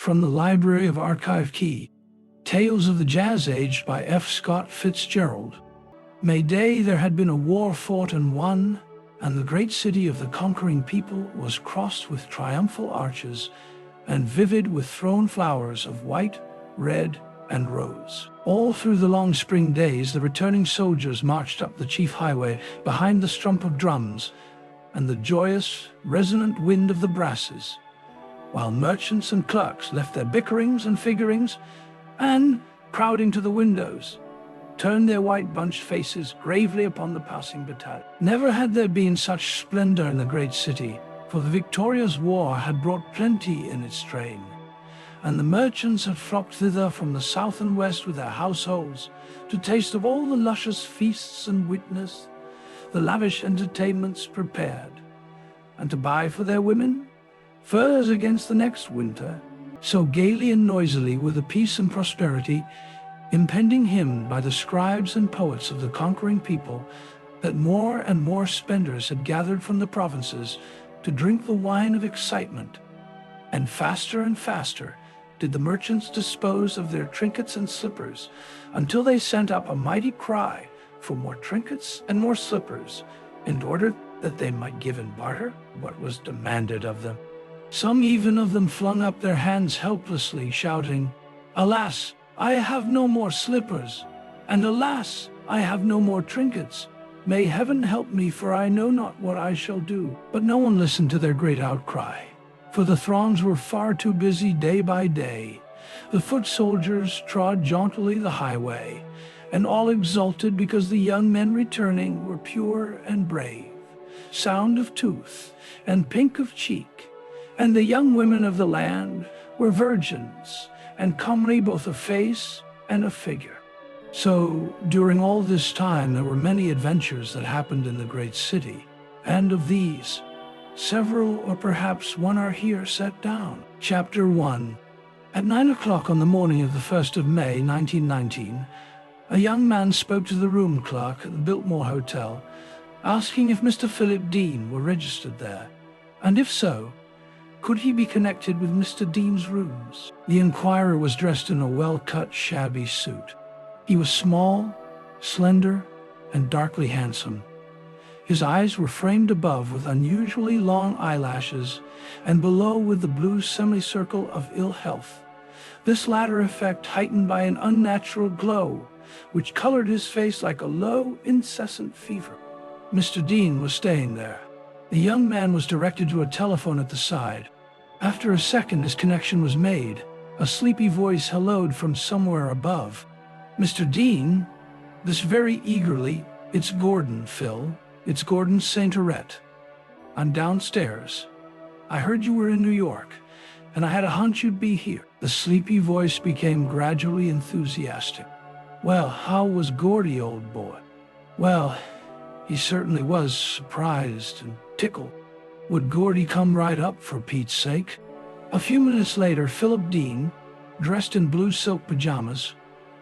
From the Library of Archive Key, Tales of the Jazz Age by F. Scott Fitzgerald. May Day there had been a war fought and won, and the great city of the conquering people was crossed with triumphal arches and vivid with thrown flowers of white, red, and rose. All through the long spring days the returning soldiers marched up the chief highway behind the strump of drums and the joyous, resonant wind of the brasses, while merchants and clerks left their bickerings and figurings and, crowding to the windows, turned their white-bunched faces gravely upon the passing battalion. Never had there been such splendor in the great city, for the victorious war had brought plenty in its train, and the merchants had flocked thither from the south and west with their households to taste of all the luscious feasts and witness the lavish entertainments prepared, and to buy for their women furs against the next winter. So gaily and noisily were the peace and prosperity impending hymned by the scribes and poets of the conquering people that more and more spenders had gathered from the provinces to drink the wine of excitement, and faster did the merchants dispose of their trinkets and slippers, until they sent up a mighty cry for more trinkets and more slippers, in order that they might give in barter what was demanded of them. Some even of them flung up their hands helplessly, shouting, "Alas, I have no more slippers, and alas, I have no more trinkets. May heaven help me, for I know not what I shall do." But no one listened to their great outcry, for the throngs were far too busy day by day. The foot soldiers trod jauntily the highway, and all exulted because the young men returning were pure and brave, sound of tooth and pink of cheek, and the young women of the land were virgins and comely both of face and of figure. So during all this time there were many adventures that happened in the great city, and of these, several or perhaps one are here set down. Chapter 1. At 9 o'clock on the morning of the 1st of May, 1919, a young man spoke to the room clerk at the Biltmore Hotel, asking if Mr. Philip Dean were registered there, and if so, could he be connected with Mr. Dean's rooms? The inquirer was dressed in a well-cut, shabby suit. He was small, slender, and darkly handsome. His eyes were framed above with unusually long eyelashes, and below with the blue semicircle of ill health, this latter effect heightened by an unnatural glow, which colored his face like a low, incessant fever. Mr. Dean was staying there. The young man was directed to a telephone at the side. After a second, his connection was made. A sleepy voice helloed from somewhere above. "Mr. Dean?" This very eagerly. "It's Gordon, Phil. It's Gordon St. Aret. I'm downstairs. I heard you were in New York, and I had a hunch you'd be here." The sleepy voice became gradually enthusiastic. "Well, how was Gordy, old boy?" "Well, he certainly was surprised and tickled. Would Gordy come right up, for Pete's sake?" A few minutes later, Philip Dean, dressed in blue silk pajamas,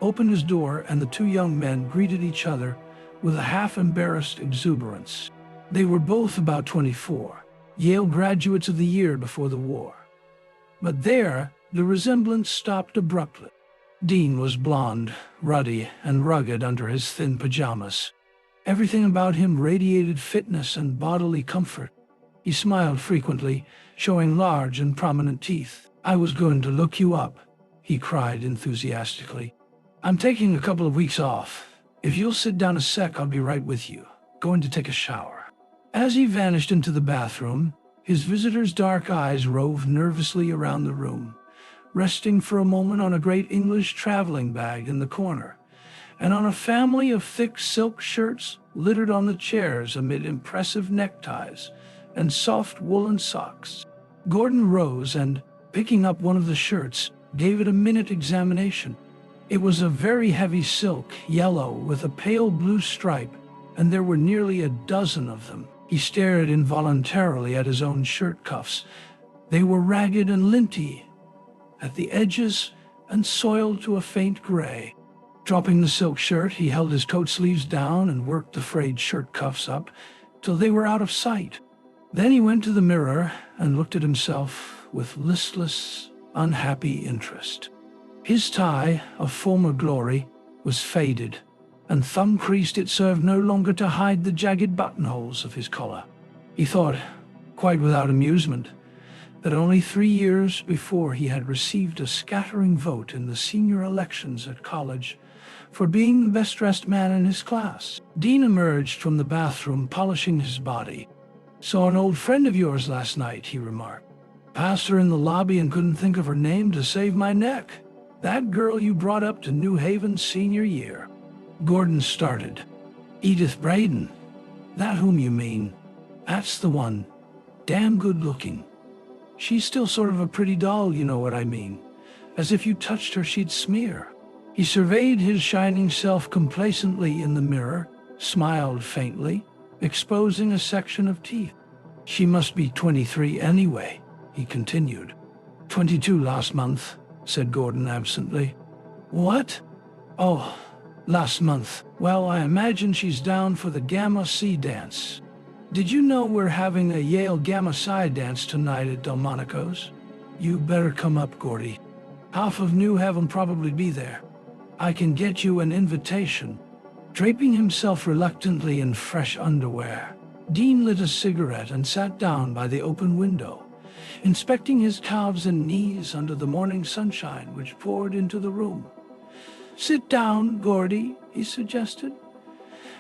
opened his door, and the two young men greeted each other with a half-embarrassed exuberance. They were both about 24, Yale graduates of the year before the war. But there, the resemblance stopped abruptly. Dean was blond, ruddy, and rugged under his thin pajamas. Everything about him radiated fitness and bodily comfort. He smiled frequently, showing large and prominent teeth. "I was going to look you up," he cried enthusiastically. "I'm taking a couple of weeks off. If you'll sit down a sec, I'll be right with you. Going to take a shower." As he vanished into the bathroom, his visitor's dark eyes roved nervously around the room, resting for a moment on a great English traveling bag in the corner, and on a family of thick silk shirts littered on the chairs amid impressive neckties and soft woolen socks. Gordon rose and, picking up one of the shirts, gave it a minute examination. It was a very heavy silk, yellow, with a pale blue stripe, and there were nearly a dozen of them. He stared involuntarily at his own shirt cuffs. They were ragged and linty at the edges and soiled to a faint gray. Dropping the silk shirt, he held his coat sleeves down and worked the frayed shirt cuffs up till they were out of sight. Then he went to the mirror and looked at himself with listless, unhappy interest. His tie, of former glory, was faded, and thumb-creased. It served no longer to hide the jagged buttonholes of his collar. He thought, quite without amusement, that only 3 years before he had received a scattering vote in the senior elections at college for being the best-dressed man in his class. Dean emerged from the bathroom, polishing his body. "Saw an old friend of yours last night," he remarked. "Passed her in the lobby and couldn't think of her name to save my neck. That girl you brought up to New Haven senior year." Gordon started. "Edith Braden? That whom you mean? That's the one. Damn good looking. She's still sort of a pretty doll, you know what I mean. As if you touched her she'd smear." He surveyed his shining self complacently in the mirror, smiled faintly, exposing a section of teeth. "She must be 23 anyway," he continued. 22 last month," said Gordon absently. "What? Oh, last month. Well, I imagine she's down for the Gamma Psi dance. Did you know we're having a Yale Gamma Psi dance tonight at Delmonico's? You better come up, Gordy. Half of New Haven probably be there. I can get you an invitation." Draping himself reluctantly in fresh underwear, Dean lit a cigarette and sat down by the open window, inspecting his calves and knees under the morning sunshine which poured into the room. "Sit down, Gordy," he suggested,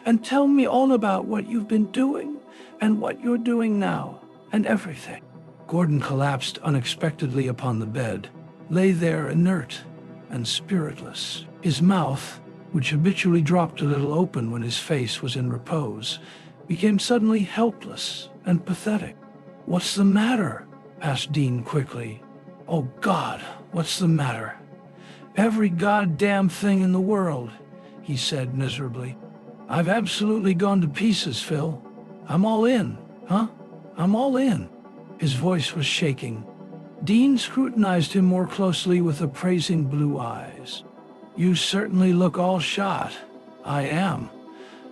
"and tell me all about what you've been doing and what you're doing now and everything." Gordon collapsed unexpectedly upon the bed, lay there inert and spiritless. His mouth, which habitually dropped a little open when his face was in repose, became suddenly helpless and pathetic. "What's the matter?" asked Dean quickly. "Oh God, what's the matter? Every goddamn thing in the world," he said miserably. "I've absolutely gone to pieces, Phil. I'm all in, huh? I'm all in." His voice was shaking. Dean scrutinized him more closely with appraising blue eyes. "You certainly look all shot." "I am.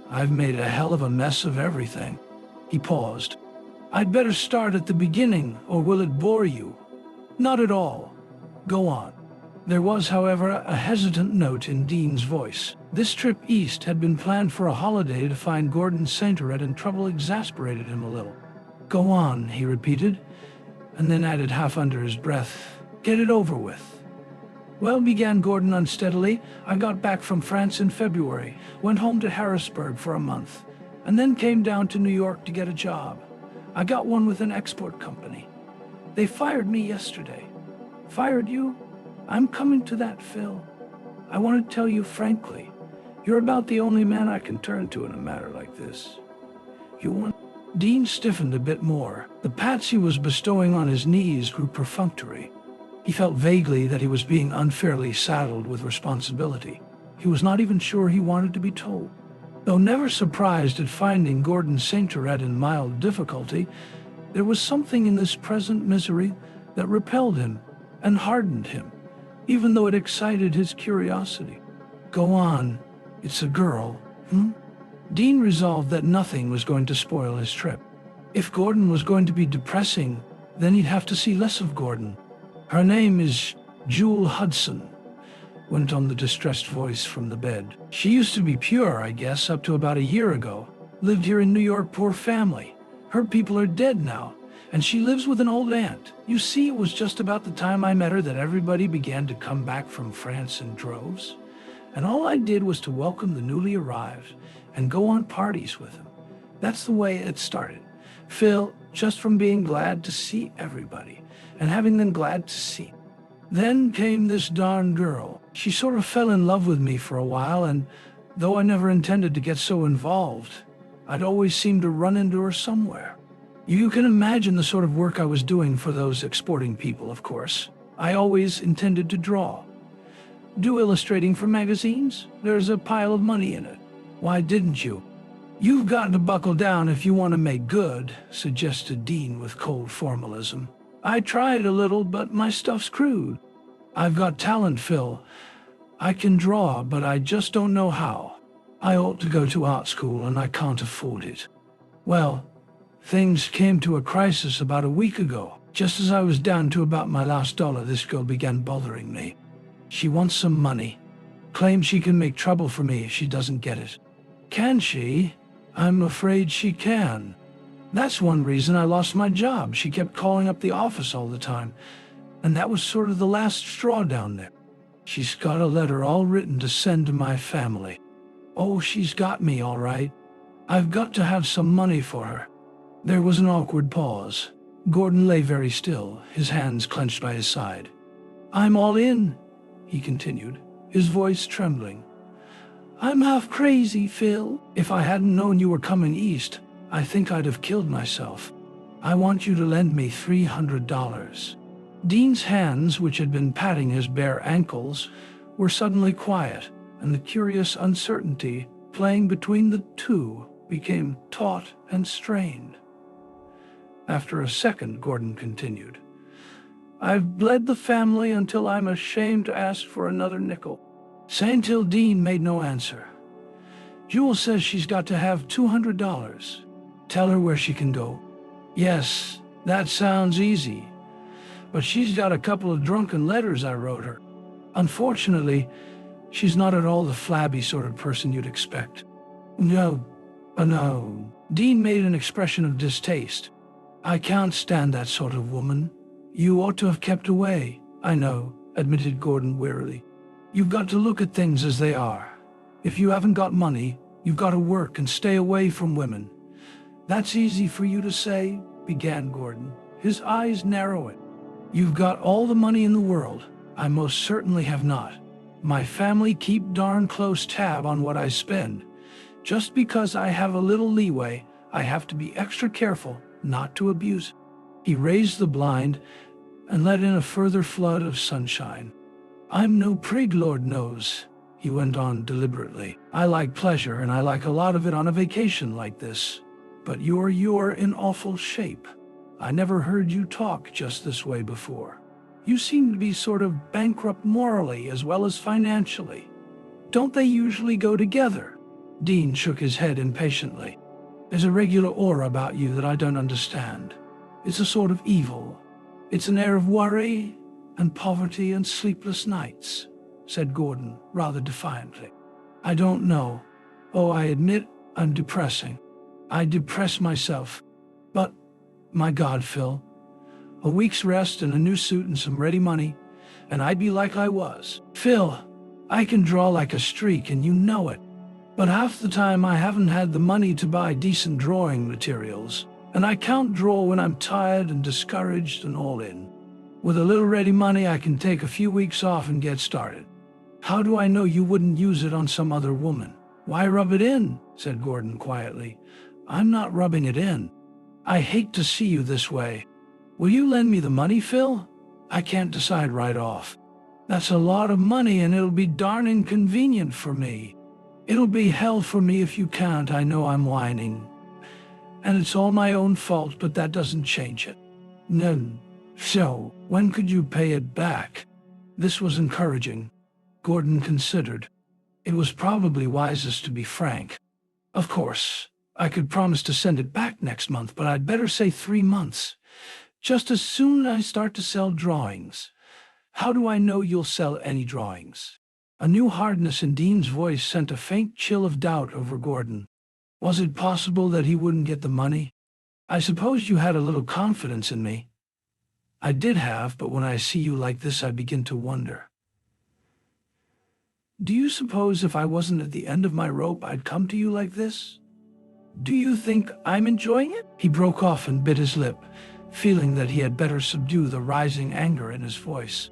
I've made a hell of a mess of everything." He paused. "I'd better start at the beginning, or will it bore you?" "Not at all. Go on." There was, however, a hesitant note in Dean's voice. This trip east had been planned for a holiday to find Gordon Saintoret, and trouble exasperated him a little. "Go on," he repeated, and then added half under his breath, "Get it over with." "Well," began Gordon unsteadily, "I got back from France in February, went home to Harrisburg for a month, and then came down to New York to get a job. I got one with an export company. They fired me yesterday." "Fired you?" "I'm coming to that, Phil. I want to tell you frankly, you're about the only man I can turn to in a matter like this. You want..." Dean stiffened a bit more. The pats he was bestowing on his knees grew perfunctory. He felt vaguely that he was being unfairly saddled with responsibility. He was not even sure he wanted to be told. Though never surprised at finding Gordon Saintoret in mild difficulty, there was something in this present misery that repelled him and hardened him, even though it excited his curiosity. "Go on. It's a girl, Dean resolved that nothing was going to spoil his trip. If Gordon was going to be depressing, then he'd have to see less of Gordon. "Her name is Jewel Hudson," went on the distressed voice from the bed. "She used to be pure, I guess, up to about a year ago. Lived here in New York, poor family. Her people are dead now, and she lives with an old aunt. You see, it was just about the time I met her that everybody began to come back from France in droves, and all I did was to welcome the newly arrived and go on parties with them. That's the way it started, Phil, just from being glad to see everybody, and having them glad to see. Then came this darn girl. She sort of fell in love with me for a while, and though I never intended to get so involved, I'd always seemed to run into her somewhere. You can imagine the sort of work I was doing for those exporting people, of course. I always intended to draw. Do illustrating for magazines? There's a pile of money in it. Why didn't you?" "You've got to buckle down if you want to make good," suggested Dean with cold formalism. "I tried a little, but my stuff's crude. I've got talent, Phil. I can draw, but I just don't know how. I ought to go to art school, and I can't afford it." "Well, things came to a crisis about a week ago. Just as I was down to about my last dollar, this girl began bothering me. She wants some money. Claims she can make trouble for me if she doesn't get it. Can she? I'm afraid she can. That's one reason I lost my job. She kept calling up the office all the time, and that was sort of the last straw down there. She's got a letter all written to send to my family. Oh, she's got me all right. I've got to have some money for her. There was an awkward pause. Gordon lay very still, his hands clenched by his side. I'm all in, he continued, his voice trembling. I'm half crazy, Phil. If I hadn't known you were coming east, I think I'd have killed myself. I want you to lend me $300. Dean's hands, which had been patting his bare ankles, were suddenly quiet, and the curious uncertainty playing between the two became taut and strained. After a second, Gordon continued, I've bled the family until I'm ashamed to ask for another nickel. St. Dean made no answer. Jewel says she's got to have $200. Tell her where she can go. Yes, that sounds easy. But she's got a couple of drunken letters I wrote her. Unfortunately, she's not at all the flabby sort of person you'd expect. No. Dean made an expression of distaste. I can't stand that sort of woman. You ought to have kept away. I know, admitted Gordon wearily. You've got to look at things as they are. If you haven't got money, you've got to work and stay away from women. That's easy for you to say, began Gordon, his eyes narrowing. You've got all the money in the world. I most certainly have not. My family keep darn close tab on what I spend. Just because I have a little leeway, I have to be extra careful not to abuse it. He raised the blind and let in a further flood of sunshine. I'm no prig, Lord knows, he went on deliberately. I like pleasure, and I like a lot of it on a vacation like this. But you're in awful shape. I never heard you talk just this way before. You seem to be sort of bankrupt morally as well as financially. Don't they usually go together? Dean shook his head impatiently. There's a regular aura about you that I don't understand. It's a sort of evil. It's an air of worry and poverty and sleepless nights, said Gordon rather defiantly. I don't know. Oh, I admit I'm depressing. I depress myself. But, my God, Phil, a week's rest and a new suit and some ready money, and I'd be like I was. Phil, I can draw like a streak and you know it. But half the time I haven't had the money to buy decent drawing materials, and I can't draw when I'm tired and discouraged and all in. With a little ready money, I can take a few weeks off and get started. How do I know you wouldn't use it on some other woman? Why rub it in? Said Gordon quietly. I'm not rubbing it in. I hate to see you this way. Will you lend me the money, Phil? I can't decide right off. That's a lot of money, and it'll be darn inconvenient for me. It'll be hell for me if you can't. I know I'm whining. And it's all my own fault, but that doesn't change it. No. So, when could you pay it back? This was encouraging. Gordon considered. It was probably wisest to be frank. Of course, I could promise to send it back next month, but I'd better say 3 months. Just as soon as I start to sell drawings. How do I know you'll sell any drawings? A new hardness in Dean's voice sent a faint chill of doubt over Gordon. Was it possible that he wouldn't get the money? I suppose you had a little confidence in me. I did have, but when I see you like this, I begin to wonder. Do you suppose if I wasn't at the end of my rope, I'd come to you like this? Do you think I'm enjoying it? He broke off and bit his lip, feeling that he had better subdue the rising anger in his voice.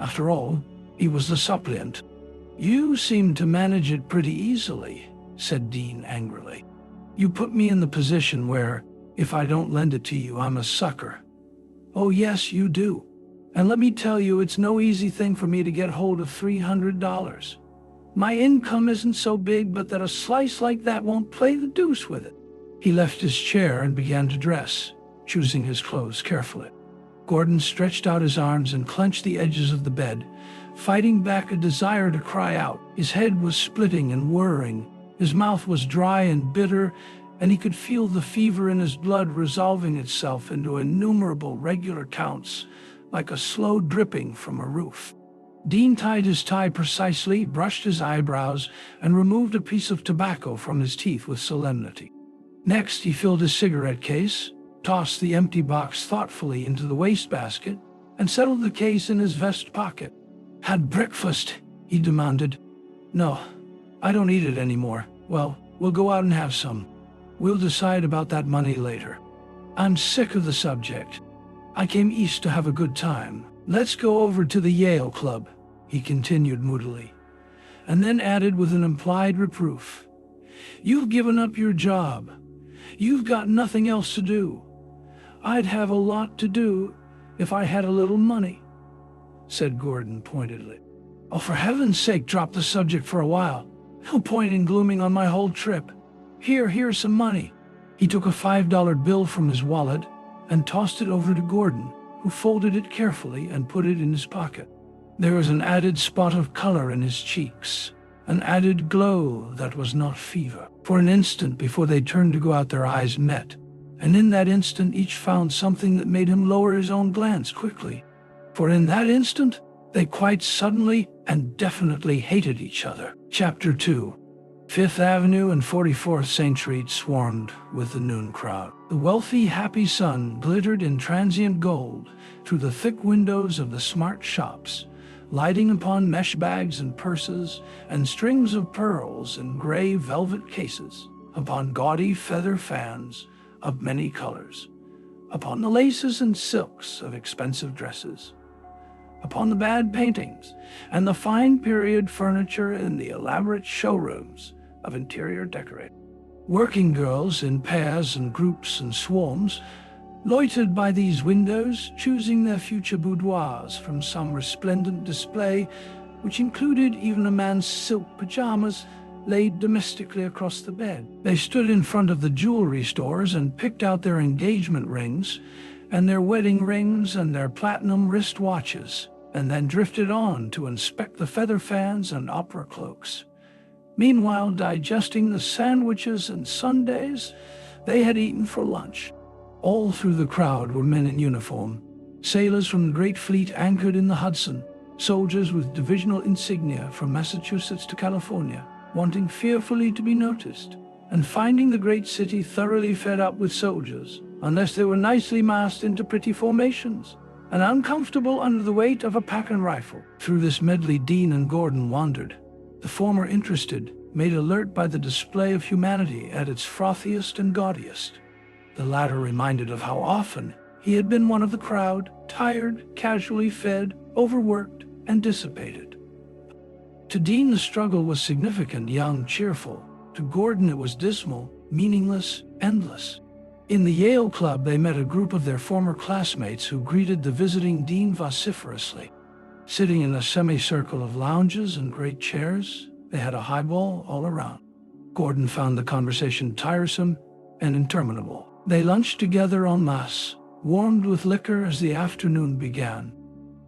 After all, he was the suppliant. You seem to manage it pretty easily, said Dean angrily. You put me in the position where, if I don't lend it to you, I'm a sucker. Oh yes, you do. And let me tell you, it's no easy thing for me to get hold of $300. My income isn't so big, but that a slice like that won't play the deuce with it. He left his chair and began to dress, choosing his clothes carefully. Gordon stretched out his arms and clenched the edges of the bed, fighting back a desire to cry out. His head was splitting and whirring. His mouth was dry and bitter, and he could feel the fever in his blood resolving itself into innumerable regular counts, like a slow dripping from a roof. Dean tied his tie precisely, brushed his eyebrows, and removed a piece of tobacco from his teeth with solemnity. Next, he filled his cigarette case, tossed the empty box thoughtfully into the wastebasket, and settled the case in his vest pocket. "Had breakfast?" he demanded. "No, I don't eat it anymore." "Well, we'll go out and have some. We'll decide about that money later. I'm sick of the subject. I came east to have a good time. Let's go over to the Yale Club," he continued moodily, and then added with an implied reproof, "You've given up your job. You've got nothing else to do. I'd have a lot to do if I had a little money," said Gordon pointedly. "Oh, for heaven's sake, drop the subject for a while. No point in glooming on my whole trip. Here's some money." He took a $5 bill from his wallet and tossed it over to Gordon, who folded it carefully and put it in his pocket. There was an added spot of color in his cheeks, an added glow that was not fever. For an instant before they turned to go out, their eyes met, and in that instant each found something that made him lower his own glance quickly. For in that instant, they quite suddenly and definitely hated each other. Chapter 2. Fifth Avenue and 44th St. Street swarmed with the noon crowd. The wealthy, happy sun glittered in transient gold through the thick windows of the smart shops, lighting upon mesh bags and purses and strings of pearls in gray velvet cases, upon gaudy feather fans of many colors, upon the laces and silks of expensive dresses, upon the bad paintings and the fine period furniture in the elaborate showrooms of interior decorating. Working girls in pairs and groups and swarms loitered by these windows, choosing their future boudoirs from some resplendent display, which included even a man's silk pajamas laid domestically across the bed. They stood in front of the jewelry stores and picked out their engagement rings and their wedding rings and their platinum wrist watches, and then drifted on to inspect the feather fans and opera cloaks. Meanwhile, digesting the sandwiches and sundaes they had eaten for lunch. All through the crowd were men in uniform, sailors from the great fleet anchored in the Hudson, soldiers with divisional insignia from Massachusetts to California, wanting fearfully to be noticed, and finding the great city thoroughly fed up with soldiers, unless they were nicely massed into pretty formations, and uncomfortable under the weight of a pack and rifle. Through this medley Dean and Gordon wandered, the former interested, made alert by the display of humanity at its frothiest and gaudiest. The latter reminded of how often he had been one of the crowd, tired, casually fed, overworked, and dissipated. To Dean the struggle was significant, young, cheerful. To Gordon it was dismal, meaningless, endless. In the Yale Club they met a group of their former classmates who greeted the visiting Dean vociferously. Sitting in a semicircle of lounges and great chairs, they had a highball all around. Gordon found the conversation tiresome and interminable. They lunched together en masse, warmed with liquor as the afternoon began.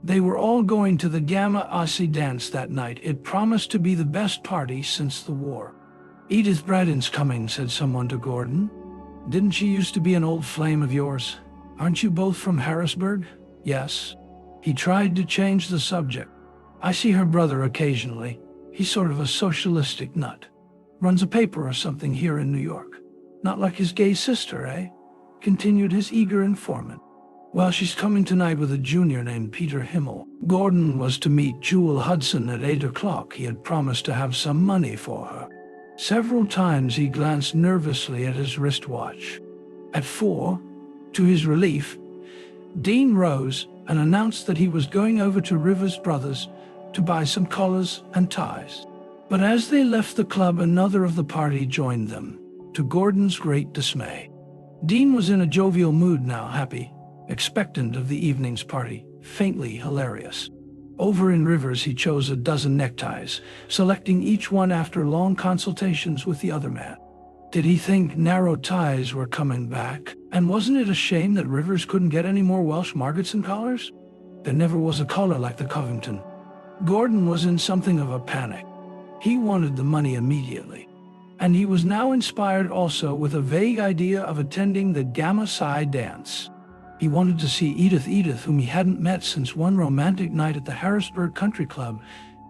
They were all going to the Gamma Aussie dance that night. It promised to be the best party since the war. "Edith Braddon's coming," said someone to Gordon. "Didn't she used to be an old flame of yours? Aren't you both from Harrisburg?" "Yes." He tried to change the subject. "I see her brother occasionally. He's sort of a socialistic nut. Runs a paper or something here in New York. Not like his gay sister, eh?" continued his eager informant. "Well, she's coming tonight with a junior named Peter Himmel." Gordon was to meet Jewel Hudson at 8 o'clock. He had promised to have some money for her. Several times he glanced nervously at his wristwatch. At 4, to his relief, Dean rose and announced that he was going over to Rivers Brothers to buy some collars and ties. But as they left the club, another of the party joined them, to Gordon's great dismay. Dean was in a jovial mood now, happy, expectant of the evening's party, faintly hilarious. Over in Rivers he chose a dozen neckties, selecting each one after long consultations with the other man. Did he think narrow ties were coming back? And wasn't it a shame that Rivers couldn't get any more Welsh Margetson collars? There never was a collar like the Covington. Gordon was in something of a panic. He wanted the money immediately. And he was now inspired also with a vague idea of attending the Gamma Psi dance. He wanted to see Edith, whom he hadn't met since one romantic night at the Harrisburg Country Club,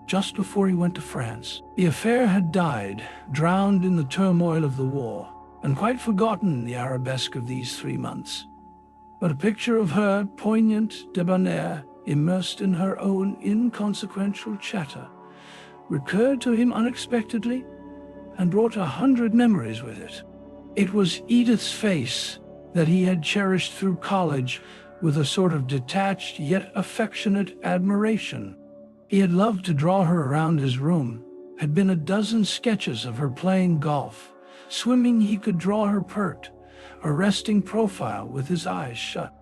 just before he went to France. The affair had died, drowned in the turmoil of the war, and quite forgotten the arabesque of these 3 months. But a picture of her, poignant, debonair, immersed in her own inconsequential chatter, recurred to him unexpectedly and brought 100 memories with it. It was Edith's face that he had cherished through college with a sort of detached yet affectionate admiration. He had loved to draw her around his room, had been a dozen sketches of her playing golf, swimming. He could draw her pert, a resting profile with his eyes shut.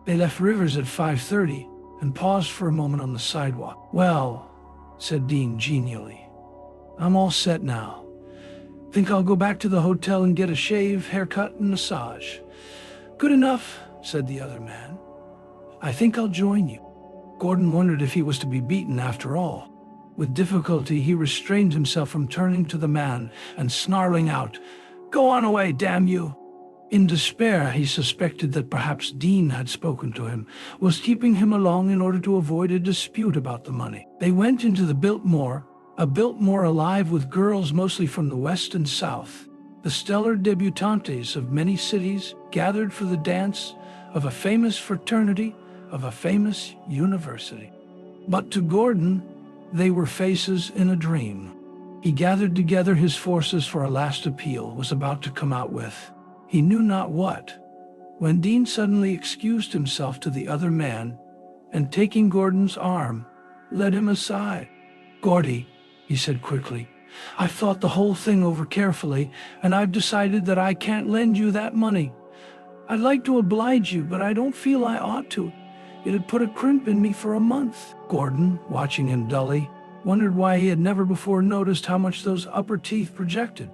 They left Rivers at 5:30 and paused for a moment on the sidewalk. "Well," said Dean genially, "I'm all set now. Think I'll go back to the hotel and get a shave, haircut, and massage." "Good enough," said the other man. "I think I'll join you." Gordon wondered if he was to be beaten after all. With difficulty, he restrained himself from turning to the man and snarling out, "Go on away, damn you!" In despair, he suspected that perhaps Dean had spoken to him, was keeping him along in order to avoid a dispute about the money. They went into the Biltmore, a Biltmore alive with girls mostly from the West and South, the stellar debutantes of many cities gathered for the dance of a famous fraternity, of a famous university. But to Gordon, they were faces in a dream. He gathered together his forces for a last appeal, was about to come out with he knew not what, when Dean suddenly excused himself to the other man, and taking Gordon's arm, led him aside. "Gordy," he said quickly, "I've thought the whole thing over carefully, and I've decided that I can't lend you that money. I'd like to oblige you, but I don't feel I ought to. It'd put a crimp in me for a month." Gordon, watching him dully, wondered why he had never before noticed how much those upper teeth projected.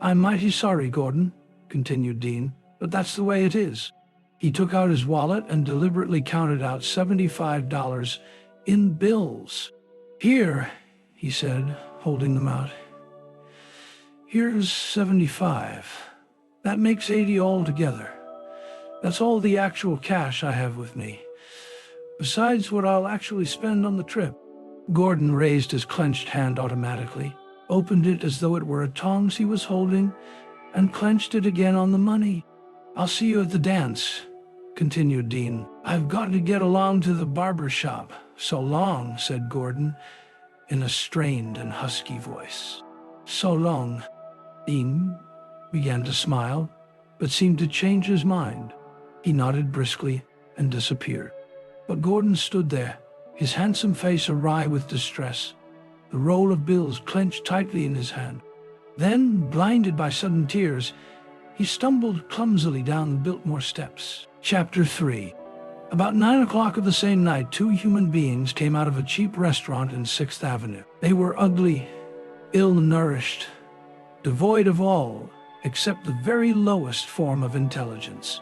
"I'm mighty sorry, Gordon," continued Dean, "but that's the way it is." He took out his wallet and deliberately counted out $75 in bills. "Here," he said, holding them out. "Here's 75. That makes 80 altogether. That's all the actual cash I have with me, besides what I'll actually spend on the trip." Gordon raised his clenched hand automatically, opened it as though it were a tongs he was holding, and clenched it again on the money. "I'll see you at the dance," continued Dean. "I've got to get along to the barber shop." "So long," said Gordon, in a strained and husky voice. "So long." Dean began to smile, but seemed to change his mind. He nodded briskly and disappeared. But Gordon stood there, his handsome face awry with distress, the roll of bills clenched tightly in his hand. Then, blinded by sudden tears, he stumbled clumsily down the Biltmore steps. Chapter 3. About 9 o'clock of the same night, 2 human beings came out of a cheap restaurant in 6th Avenue. They were ugly, ill-nourished, devoid of all except the very lowest form of intelligence,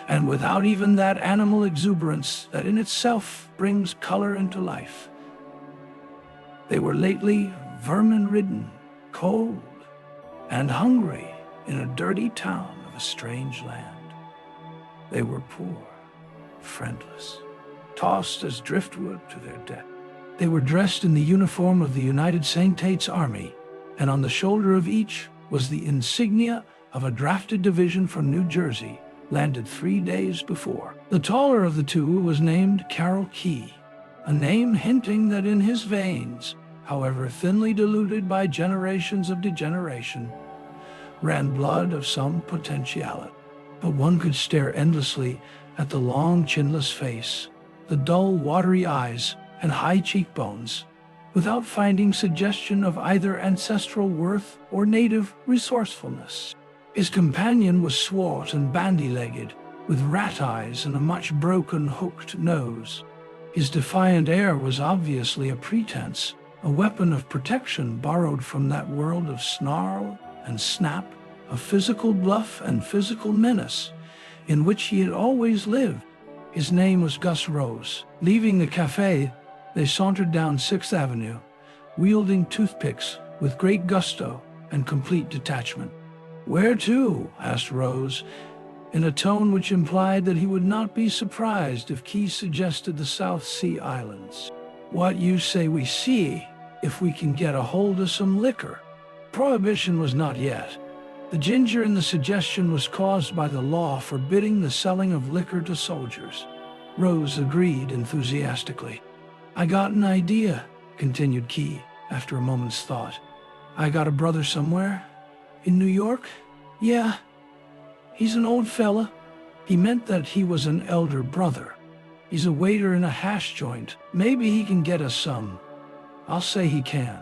and without even that animal exuberance that in itself brings color into life. They were lately vermin-ridden, cold, and hungry in a dirty town of a strange land. They were poor, friendless, tossed as driftwood to their death. They were dressed in the uniform of the United States Army, and on the shoulder of each was the insignia of a drafted division from New Jersey, landed 3 days before. The taller of the two was named Carroll Key, a name hinting that in his veins, however thinly diluted by generations of degeneration, ran blood of some potentiality. But one could stare endlessly at the long, chinless face, the dull, watery eyes, and high cheekbones, without finding suggestion of either ancestral worth or native resourcefulness. His companion was swart and bandy-legged, with rat eyes and a much broken, hooked nose. His defiant air was obviously a pretense, a weapon of protection borrowed from that world of snarl and snap, of physical bluff and physical menace, in which he had always lived. His name was Gus Rose. Leaving the cafe, they sauntered down 6th Avenue, wielding toothpicks with great gusto and complete detachment. "Where to?" asked Rose, in a tone which implied that he would not be surprised if Key suggested the South Sea Islands. "What you say we see, if we can get a hold of some liquor." Prohibition was not yet. The ginger in the suggestion was caused by the law forbidding the selling of liquor to soldiers. Rose agreed enthusiastically. "I got an idea," continued Key, after a moment's thought. "I got a brother somewhere. In New York? Yeah. He's an old fella." He meant that he was an elder brother. "He's a waiter in a hash joint. Maybe he can get us some." "I'll say he can."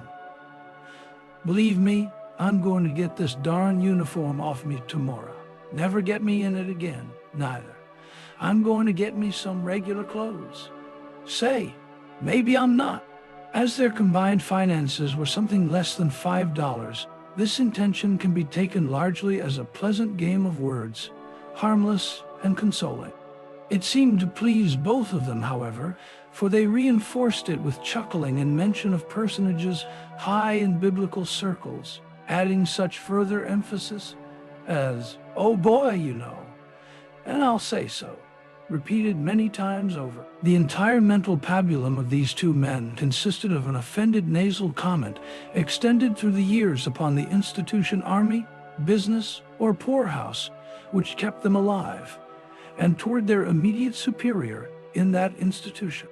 "Believe me, I'm going to get this darn uniform off me tomorrow. Never get me in it again, neither. I'm going to get me some regular clothes. Say, maybe I'm not." As their combined finances were something less than $5, this intention can be taken largely as a pleasant game of words, harmless and consoling. It seemed to please both of them, however, for they reinforced it with chuckling and mention of personages high in biblical circles, adding such further emphasis as, "Oh boy, you know, and I'll say so," repeated many times over. The entire mental pabulum of these two men consisted of an offended nasal comment extended through the years upon the institution, army, business, or poorhouse, which kept them alive, and toward their immediate superior in that institution.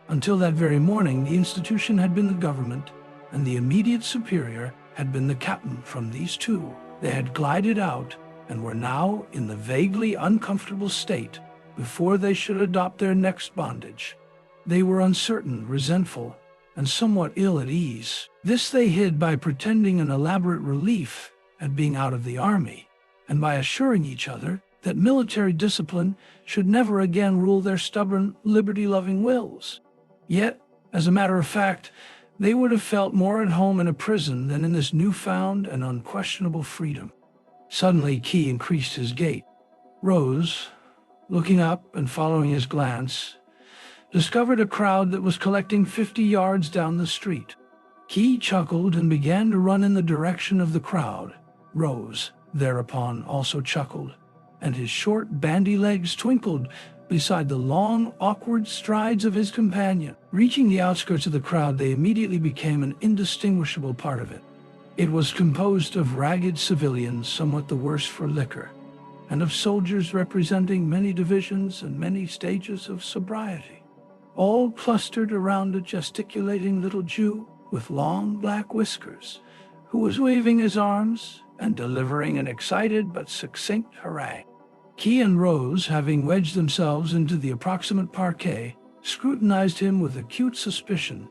Until that very morning, the institution had been the government, and the immediate superior had been the captain. From these two, they had glided out and were now in the vaguely uncomfortable state before they should adopt their next bondage. They were uncertain, resentful, and somewhat ill at ease. This they hid by pretending an elaborate relief at being out of the army, and by assuring each other that military discipline should never again rule their stubborn, liberty-loving wills. Yet, as a matter of fact, they would have felt more at home in a prison than in this newfound and unquestionable freedom. Suddenly, Key increased his gait. Rose, looking up and following his glance, discovered a crowd that was collecting 50 yards down the street. Key chuckled and began to run in the direction of the crowd. Rose, thereupon, also chuckled, and his short, bandy legs twinkled beside the long, awkward strides of his companion. Reaching the outskirts of the crowd, they immediately became an indistinguishable part of it. It was composed of ragged civilians, somewhat the worse for liquor, and of soldiers representing many divisions and many stages of sobriety, all clustered around a gesticulating little Jew with long black whiskers, who was waving his arms and delivering an excited but succinct harangue. Key and Rose, having wedged themselves into the approximate parquet, scrutinized him with acute suspicion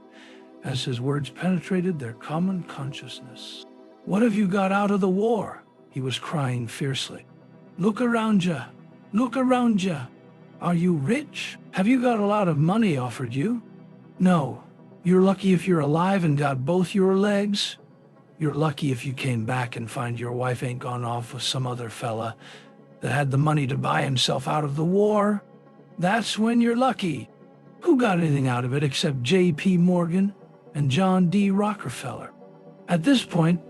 as his words penetrated their common consciousness. "What have you got out of the war?" he was crying fiercely. "Look around ya! Look around ya! Are you rich? Have you got a lot of money offered you? No. You're lucky if you're alive and got both your legs. You're lucky if you came back and find your wife ain't gone off with some other fella that had the money to buy himself out of the war. That's when you're lucky. Who got anything out of it except J.P. Morgan and John D. Rockefeller?" At this point,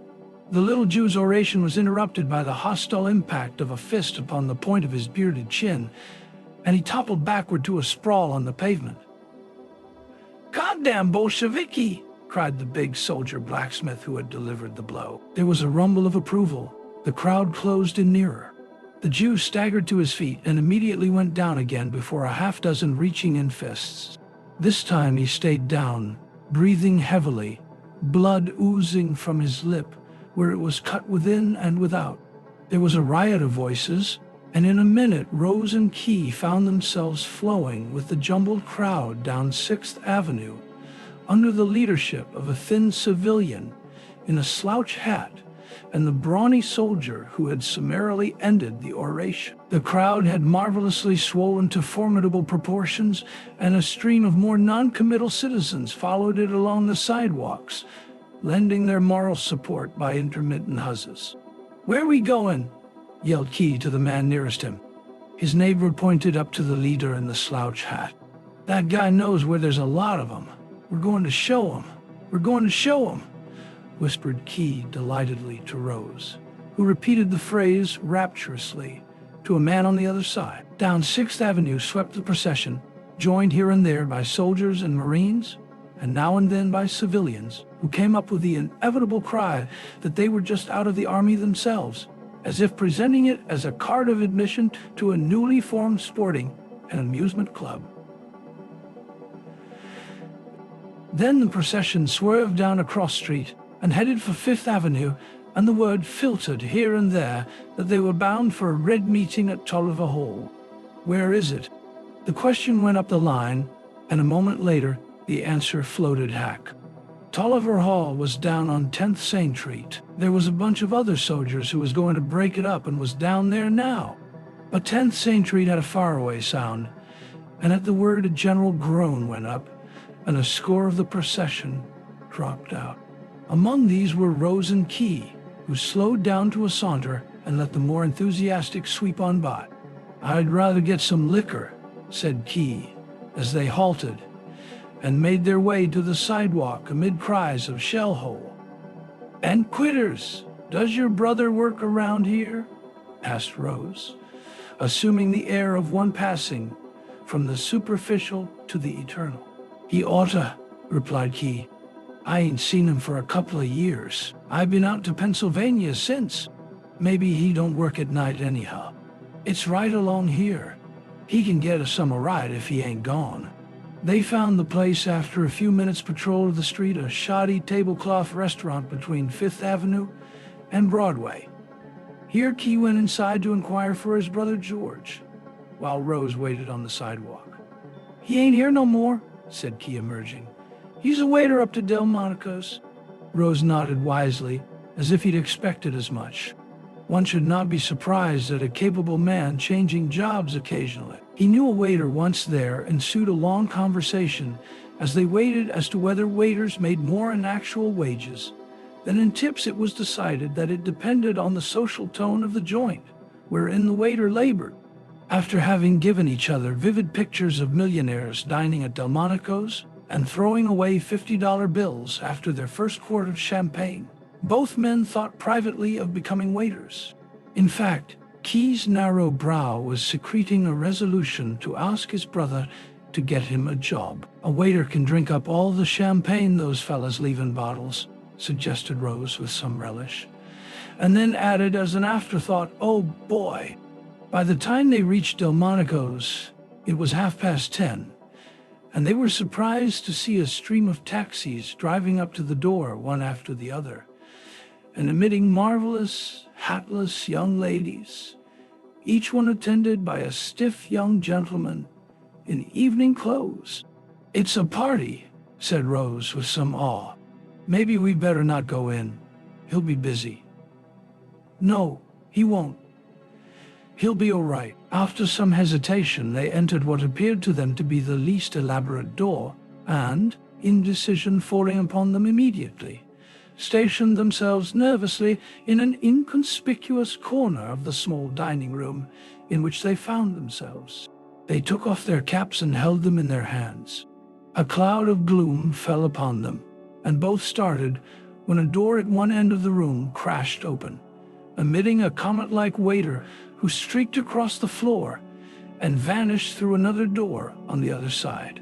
the little Jew's oration was interrupted by the hostile impact of a fist upon the point of his bearded chin, and he toppled backward to a sprawl on the pavement. "Goddamn Bolsheviki!" cried the big soldier blacksmith who had delivered the blow. There was a rumble of approval. The crowd closed in nearer. The Jew staggered to his feet and immediately went down again before a half-dozen reaching in fists. This time he stayed down, breathing heavily, blood oozing from his lip where it was cut within and without. There was a riot of voices, and in a minute Rose and Key found themselves flowing with the jumbled crowd down 6th Avenue under the leadership of a thin civilian in a slouch hat and the brawny soldier who had summarily ended the oration. The crowd had marvelously swollen to formidable proportions, and a stream of more non-committal citizens followed it along the sidewalks, lending their moral support by intermittent huzzas. "Where we going?" yelled Key to the man nearest him. His neighbor pointed up to the leader in the slouch hat. "That guy knows where there's a lot of them. We're going to show him. We're going to show him. whispered Key delightedly to Rose, who repeated the phrase rapturously to a man on the other side. Down 6th Avenue swept the procession, joined here and there by soldiers and Marines, and now and then by civilians, who came up with the inevitable cry that they were just out of the army themselves, as if presenting it as a card of admission to a newly formed sporting and amusement club. Then the procession swerved down a cross street and headed for 5th Avenue, and the word filtered here and there that they were bound for a red meeting at Tolliver Hall. "Where is it?" The question went up the line, and a moment later, the answer floated back. Tolliver Hall was down on 10th St. Street. There was a bunch of other soldiers who was going to break it up and was down there now. But 10th St. Street had a faraway sound, and at the word a general groan went up, and a score of the procession dropped out. Among these were Rose and Key, who slowed down to a saunter and let the more enthusiastic sweep on by. "I'd rather get some liquor," said Key, as they halted and made their way to the sidewalk amid cries of "shell hole." "And quitters, does your brother work around here?" asked Rose, assuming the air of one passing from the superficial to the eternal. "He oughta," replied Key. "I ain't seen him for a couple of years. I've been out to Pennsylvania since. Maybe he don't work at night anyhow. It's right along here. He can get a summer ride if he ain't gone." They found the place after a few minutes' patrol of the street, a shoddy tablecloth restaurant between 5th Avenue and Broadway. Here Key went inside to inquire for his brother George, while Rose waited on the sidewalk. "He ain't here no more," said Key, emerging. "He's a waiter up to Delmonico's." Rose nodded wisely, as if he'd expected as much. One should not be surprised at a capable man changing jobs occasionally. He knew a waiter once there, ensued a long conversation as they waited as to whether waiters made more in actual wages. Then in tips it was decided that it depended on the social tone of the joint wherein the waiter labored. After having given each other vivid pictures of millionaires dining at Delmonico's and throwing away $50 bills after their first quart of champagne, both men thought privately of becoming waiters. In fact, Key's narrow brow was secreting a resolution to ask his brother to get him a job. "A waiter can drink up all the champagne those fellas leave in bottles," suggested Rose with some relish, and then added as an afterthought, "Oh boy." By the time they reached Delmonico's, it was 10:30, and they were surprised to see a stream of taxis driving up to the door one after the other, and emitting marvelous, hatless young ladies, each one attended by a stiff young gentleman in evening clothes. "It's a party," said Rose with some awe. "Maybe we better not go in. He'll be busy." "No, he won't. He'll be all right." After some hesitation, they entered what appeared to them to be the least elaborate door, and, indecision falling upon them immediately, stationed themselves nervously in an inconspicuous corner of the small dining room in which they found themselves. They took off their caps and held them in their hands. A cloud of gloom fell upon them, and both started when a door at one end of the room crashed open, emitting a comet-like waiter who streaked across the floor and vanished through another door on the other side.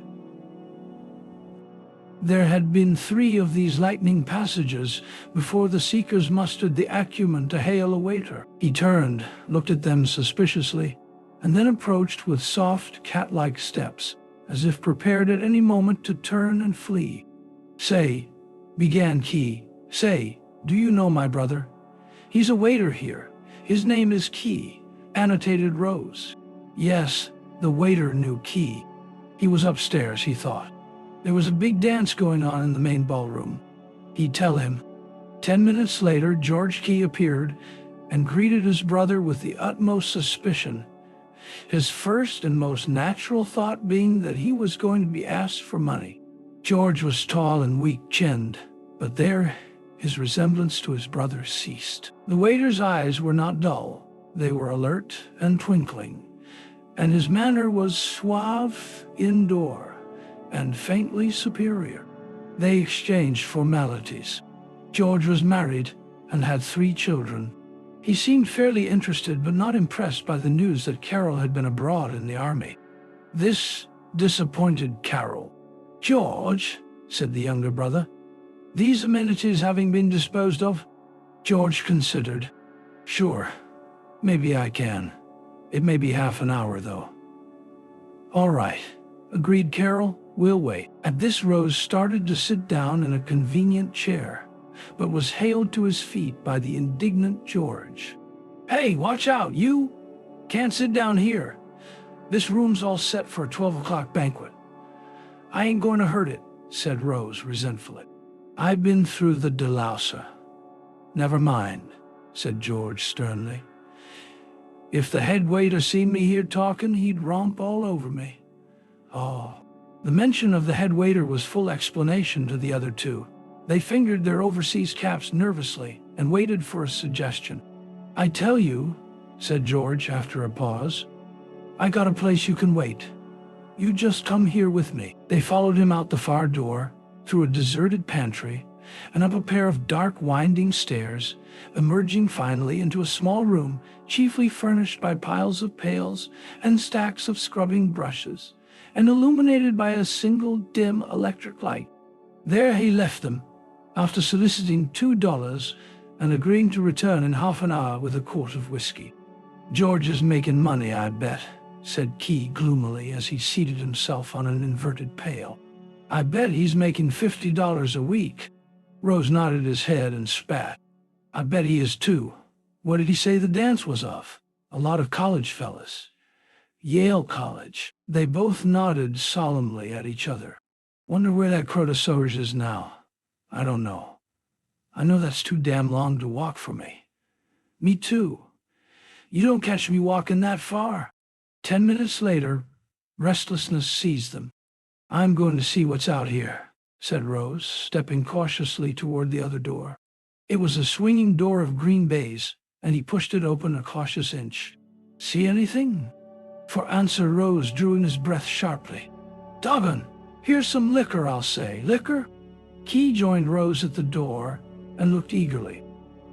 There had been 3 of these lightning passages before the seekers mustered the acumen to hail a waiter. He turned, looked at them suspiciously, and then approached with soft, cat-like steps, as if prepared at any moment to turn and flee. "Say," began Key, "say, do you know my brother? He's a waiter here. His name is Key," annotated Rose. Yes, the waiter knew Key. He was upstairs, he thought. There was a big dance going on in the main ballroom. He'd tell him. 10 minutes later, George Key appeared and greeted his brother with the utmost suspicion, his first and most natural thought being that he was going to be asked for money. George was tall and weak-chinned, but there his resemblance to his brother ceased. The waiter's eyes were not dull. They were alert and twinkling, and his manner was suave, indoor, and faintly superior. They exchanged formalities. George was married and had 3 children. He seemed fairly interested but not impressed by the news that Carol had been abroad in the army. This disappointed Carol. "George," said the younger brother, "these amenities having been disposed of?" George considered. "Sure, maybe I can. It may be half an hour, though." "All right," agreed Carol. "We'll wait." At this, Rose started to sit down in a convenient chair, but was hailed to his feet by the indignant George. "Hey, watch out, you! Can't sit down here. This room's all set for a 12 o'clock banquet." "I ain't going to hurt it," said Rose resentfully. "I've been through the delouser." "Never mind," said George sternly. "If the head waiter seen me here talking, he'd romp all over me." "Oh." The mention of the head waiter was full explanation to the other two. They fingered their overseas caps nervously and waited for a suggestion. "I tell you," said George after a pause, "I got a place you can wait. You just come here with me." They followed him out the far door, through a deserted pantry, and up a pair of dark winding stairs, emerging finally into a small room chiefly furnished by piles of pails and stacks of scrubbing brushes, and illuminated by a single dim electric light. There he left them, after soliciting $2 and agreeing to return in half an hour with a quart of whiskey. "George is making money, I bet," said Key gloomily as he seated himself on an inverted pail. "I bet he's making $50 a week." Rose nodded his head and spat. "I bet he is too. What did he say the dance was of?" "A lot of college fellas." "Yale College." They both nodded solemnly at each other. "Wonder where that Crotosaurus is now." "I don't know. I know that's too damn long to walk for me." "Me too. You don't catch me walking that far." 10 minutes later, restlessness seized them. "I'm going to see what's out here," said Rose, stepping cautiously toward the other door. It was a swinging door of green baize, and he pushed it open a cautious inch. "See anything?" For answer, Rose drew in his breath sharply. "Doggone! Here's some liquor, I'll say. Liquor?" Key joined Rose at the door and looked eagerly.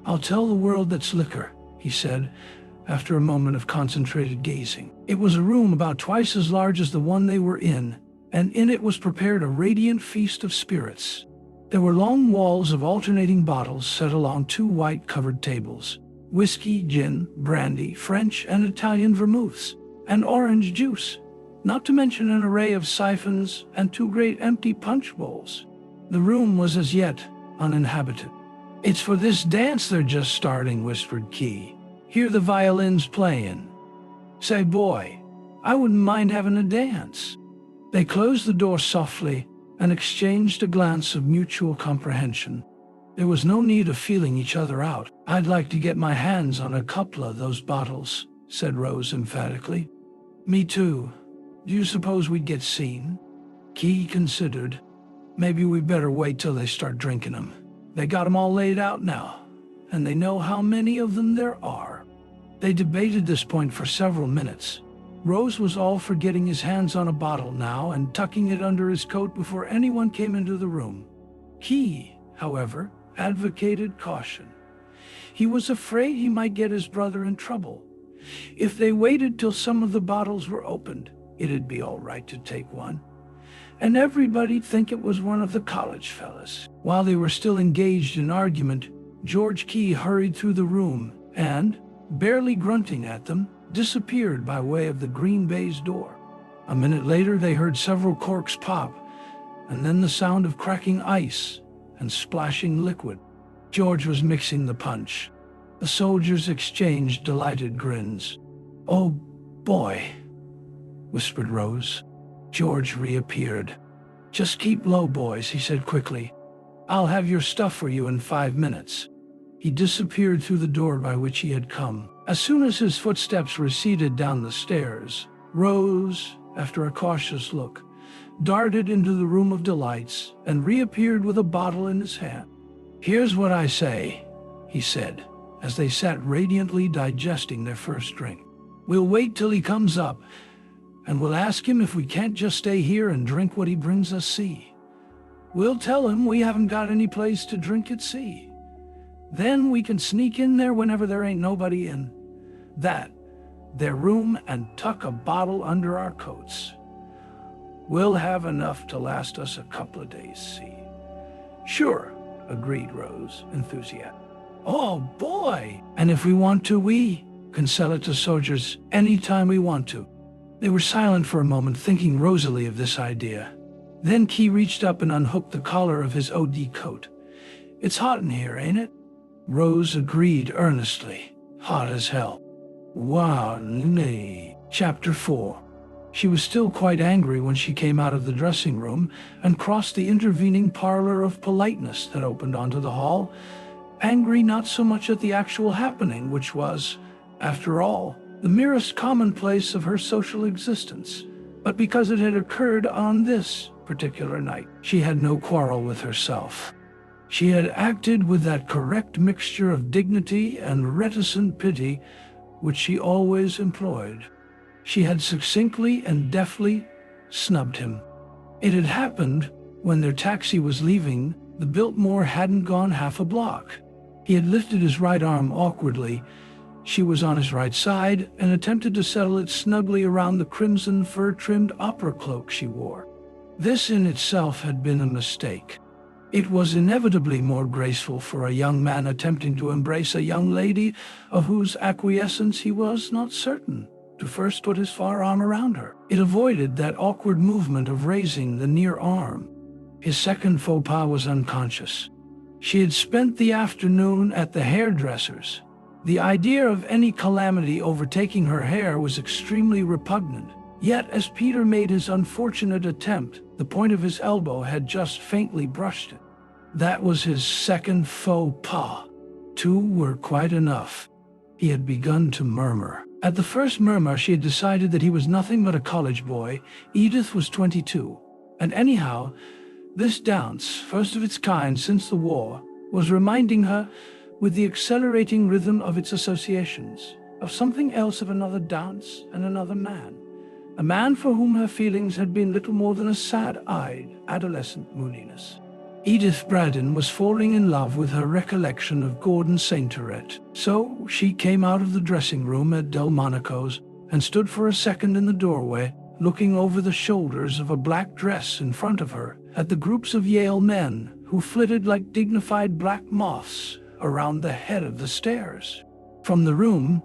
"I'll tell the world that's liquor," he said, after a moment of concentrated gazing. It was a room about twice as large as the one they were in, and in it was prepared a radiant feast of spirits. There were long walls of alternating bottles set along 2 white-covered tables: whiskey, gin, brandy, French and Italian vermouths, and orange juice, not to mention an array of siphons and 2 great empty punch bowls. The room was as yet uninhabited. "It's for this dance they're just starting," whispered Key. "Hear the violins playing. Say, boy, I wouldn't mind having a dance." They closed the door softly and exchanged a glance of mutual comprehension. There was no need of feeling each other out. "I'd like to get my hands on a couple of those bottles," said Rose emphatically. "Me too. Do you suppose we'd get seen?" Key considered. "Maybe we better wait till they start drinking them. They got 'em all laid out now, and they know how many of them there are." They debated this point for several minutes. Rose was all for getting his hands on a bottle now and tucking it under his coat before anyone came into the room. Key, however, advocated caution. He was afraid he might get his brother in trouble. If they waited till some of the bottles were opened, it'd be all right to take one, and everybody'd think it was one of the college fellas. While they were still engaged in argument, George Key hurried through the room and, barely grunting at them, disappeared by way of the green baize door. A minute later, they heard several corks pop, and then the sound of cracking ice and splashing liquid. George was mixing the punch. The soldiers exchanged delighted grins. "Oh, boy," whispered Rose. George reappeared. "Just keep low, boys," he said quickly. "I'll have your stuff for you in 5 minutes." He disappeared through the door by which he had come. As soon as his footsteps receded down the stairs, Rose, after a cautious look, darted into the room of delights and reappeared with a bottle in his hand. "Here's what I say," he said, as they sat radiantly digesting their first drink. "We'll wait till he comes up, and we'll ask him if we can't just stay here and drink what he brings us sea. We'll tell him we haven't got any place to drink at sea." Then we can sneak in there whenever there ain't nobody in their room and tuck a bottle under our coats. We'll have enough to last us a couple of days, see?" "Sure," agreed Rose, enthusiastic. "Oh, boy! And if we want to, we can sell it to soldiers anytime we want to." They were silent for a moment, thinking rosily of this idea. Then Key reached up and unhooked the collar of his OD coat. "It's hot in here, ain't it?" Rose agreed earnestly. "Hot as hell." Wow. Chapter 4. She was still quite angry when she came out of the dressing room and crossed the intervening parlor of politeness that opened onto the hall. Angry not so much at the actual happening, which was, after all, the merest commonplace of her social existence, but because it had occurred on this particular night. She had no quarrel with herself. She had acted with that correct mixture of dignity and reticent pity which she always employed. She had succinctly and deftly snubbed him. It had happened when their taxi was leaving. The Biltmore hadn't gone half a block. He had lifted his right arm awkwardly. She was on his right side and attempted to settle it snugly around the crimson fur-trimmed opera cloak she wore. This in itself had been a mistake. It was inevitably more graceful for a young man attempting to embrace a young lady of whose acquiescence he was not certain, to first put his forearm around her. It avoided that awkward movement of raising the near arm. His second faux pas was unconscious. She had spent the afternoon at the hairdresser's. The idea of any calamity overtaking her hair was extremely repugnant. Yet as Peter made his unfortunate attempt, the point of his elbow had just faintly brushed it. That was his second faux pas. 2 were quite enough. He had begun to murmur. At the first murmur, she had decided that he was nothing but a college boy. Edith was 22. And anyhow, this dance, first of its kind since the war, was reminding her, with the accelerating rhythm of its associations, of something else, of another dance and another man. A man for whom her feelings had been little more than a sad-eyed, adolescent moodiness. Edith Braddon was falling in love with her recollection of Gordon Saint-Tourette. So she came out of the dressing room at Delmonico's and stood for a second in the doorway, looking over the shoulders of a black dress in front of her at the groups of Yale men who flitted like dignified black moths around the head of the stairs. From the room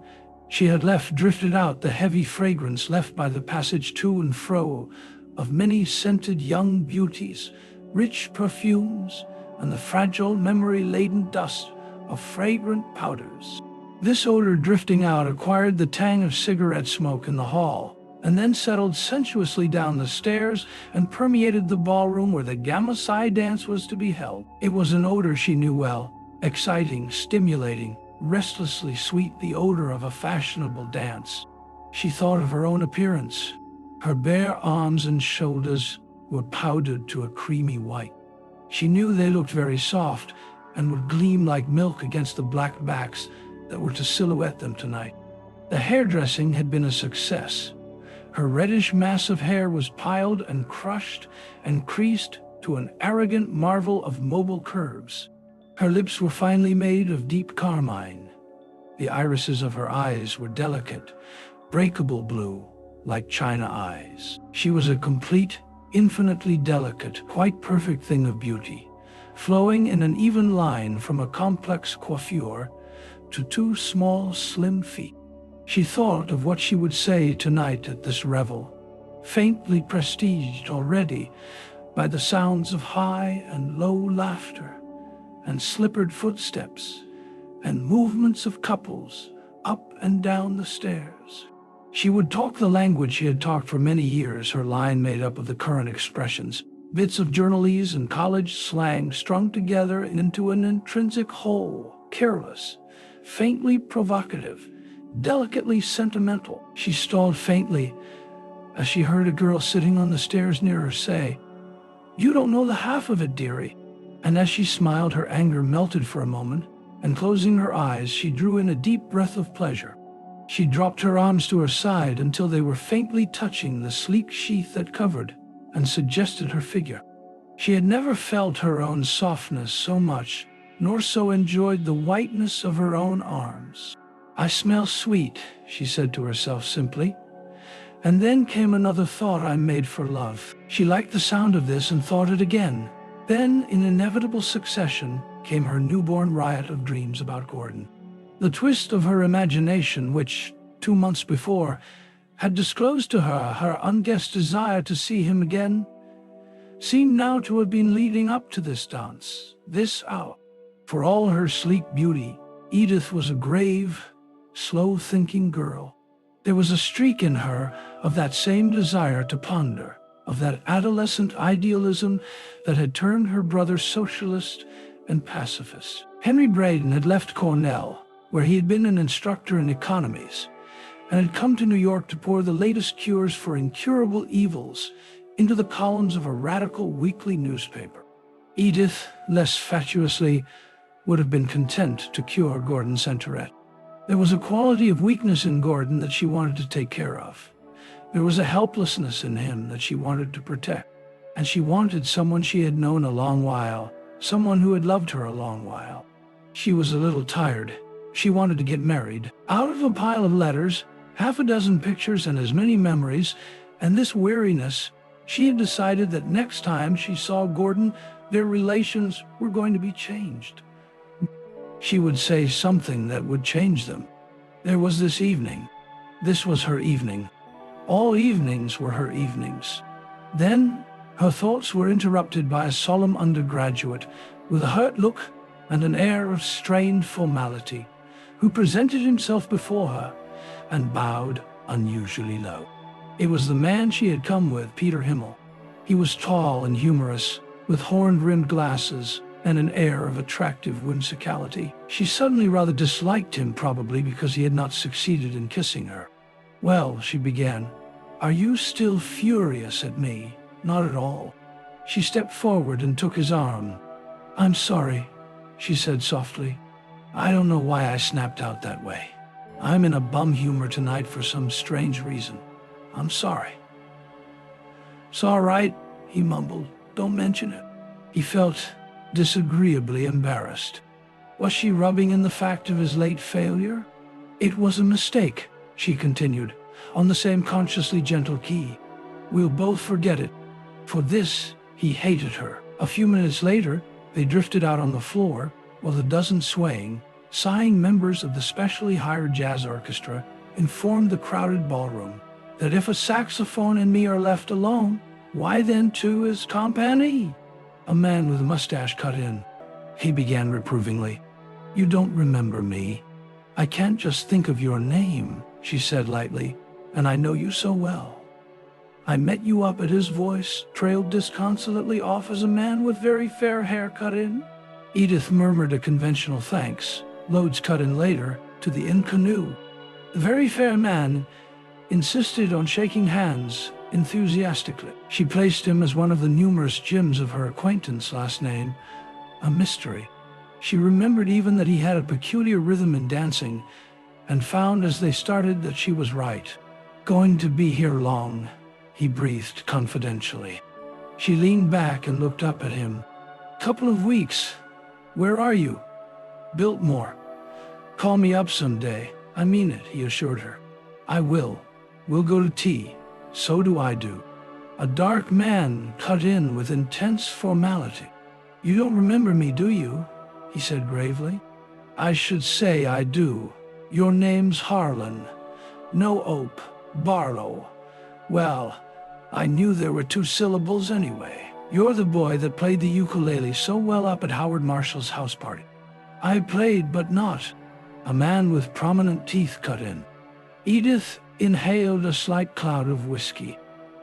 she had left drifted out the heavy fragrance left by the passage to and fro of many scented young beauties, rich perfumes, and the fragile memory-laden dust of fragrant powders. This odor drifting out acquired the tang of cigarette smoke in the hall, and then settled sensuously down the stairs and permeated the ballroom where the Gamma Psi dance was to be held. It was an odor she knew well, exciting, stimulating, restlessly sweet, the odor of a fashionable dance. She thought of her own appearance. Her bare arms and shoulders were powdered to a creamy white. She knew they looked very soft and would gleam like milk against the black backs that were to silhouette them tonight. The hairdressing had been a success. Her reddish mass of hair was piled and crushed and creased to an arrogant marvel of mobile curves. Her lips were finely made of deep carmine. The irises of her eyes were delicate, breakable blue, like china eyes. She was a complete, infinitely delicate, quite perfect thing of beauty, flowing in an even line from a complex coiffure to 2 small, slim feet. She thought of what she would say tonight at this revel, faintly prestiged already by the sounds of high and low laughter, and slippered footsteps, and movements of couples up and down the stairs. She would talk the language she had talked for many years, her line made up of the current expressions, bits of journalese and college slang strung together into an intrinsic whole, careless, faintly provocative, delicately sentimental. She stalled faintly as she heard a girl sitting on the stairs near her say, "You don't know the half of it, dearie." And as she smiled, her anger melted for a moment, and closing her eyes, she drew in a deep breath of pleasure. She dropped her arms to her side until they were faintly touching the sleek sheath that covered and suggested her figure. She had never felt her own softness so much nor so enjoyed the whiteness of her own arms. "I smell sweet," she said to herself simply. And then came another thought: I'm made for love. She liked the sound of this and thought it again. Then, in inevitable succession, came her newborn riot of dreams about Gordon. The twist of her imagination, which, 2 months before, had disclosed to her her unguessed desire to see him again, seemed now to have been leading up to this dance, this hour. For all her sleek beauty, Edith was a grave, slow-thinking girl. There was a streak in her of that same desire to ponder, of that adolescent idealism that had turned her brother socialist and pacifist. Henry Braden had left Cornell, where he had been an instructor in economies, and had come to New York to pour the latest cures for incurable evils into the columns of a radical weekly newspaper. Edith, less fatuously, would have been content to cure Gordon's centauret. There was a quality of weakness in Gordon that she wanted to take care of. There was a helplessness in him that she wanted to protect. And she wanted someone she had known a long while, someone who had loved her a long while. She was a little tired. She wanted to get married. Out of a pile of letters, 6 pictures, and as many memories, and this weariness, she had decided that next time she saw Gordon, their relations were going to be changed. She would say something that would change them. There was this evening. This was her evening. All evenings were her evenings. Then her thoughts were interrupted by a solemn undergraduate with a hurt look and an air of strained formality, who presented himself before her and bowed unusually low. It was the man she had come with, Peter Himmel. He was tall and humorous, with horn-rimmed glasses and an air of attractive whimsicality. She suddenly rather disliked him, probably because he had not succeeded in kissing her. "Well," she began, "are you still furious at me?" "Not at all." She stepped forward and took his arm. "I'm sorry," she said softly. "I don't know why I snapped out that way. I'm in a bum humor tonight for some strange reason. I'm sorry." "It's all right," he mumbled. "Don't mention it." He felt disagreeably embarrassed. Was she rubbing in the fact of his late failure? "It was a mistake," she continued, on the same consciously gentle key. "We'll both forget it." For this, he hated her. A few minutes later, they drifted out on the floor, while the dozen swaying, sighing members of the specially hired jazz orchestra informed the crowded ballroom that if a saxophone and me are left alone, why then too is company. A man with a mustache cut in. He began reprovingly. "You don't remember me. I can't just think of your name," she said lightly, "and I know you so well." "I met you up at his voice trailed disconsolately off as a man with very fair hair cut in." Edith murmured a conventional thanks, loads cut in later, to the in canoe. The very fair man insisted on shaking hands enthusiastically. She placed him as one of the numerous Jims of her acquaintance, last name a mystery. She remembered even that he had a peculiar rhythm in dancing, and found as they started that she was right. "Going to be here long?" he breathed confidentially. She leaned back and looked up at him. "Couple of weeks. Where are you?" "Biltmore." "Call me up someday. I mean it," he assured her. "I will. We'll go to tea." "So do I do." A dark man cut in with intense formality. "You don't remember me, do you?" he said gravely. "I should say I do. Your name's Harlan. No Ope. Barlow. Well, I knew there were 2 syllables anyway. You're the boy that played the ukulele so well up at Howard Marshall's house party." "I played, but not." A man with prominent teeth cut in. Edith inhaled a slight cloud of whiskey.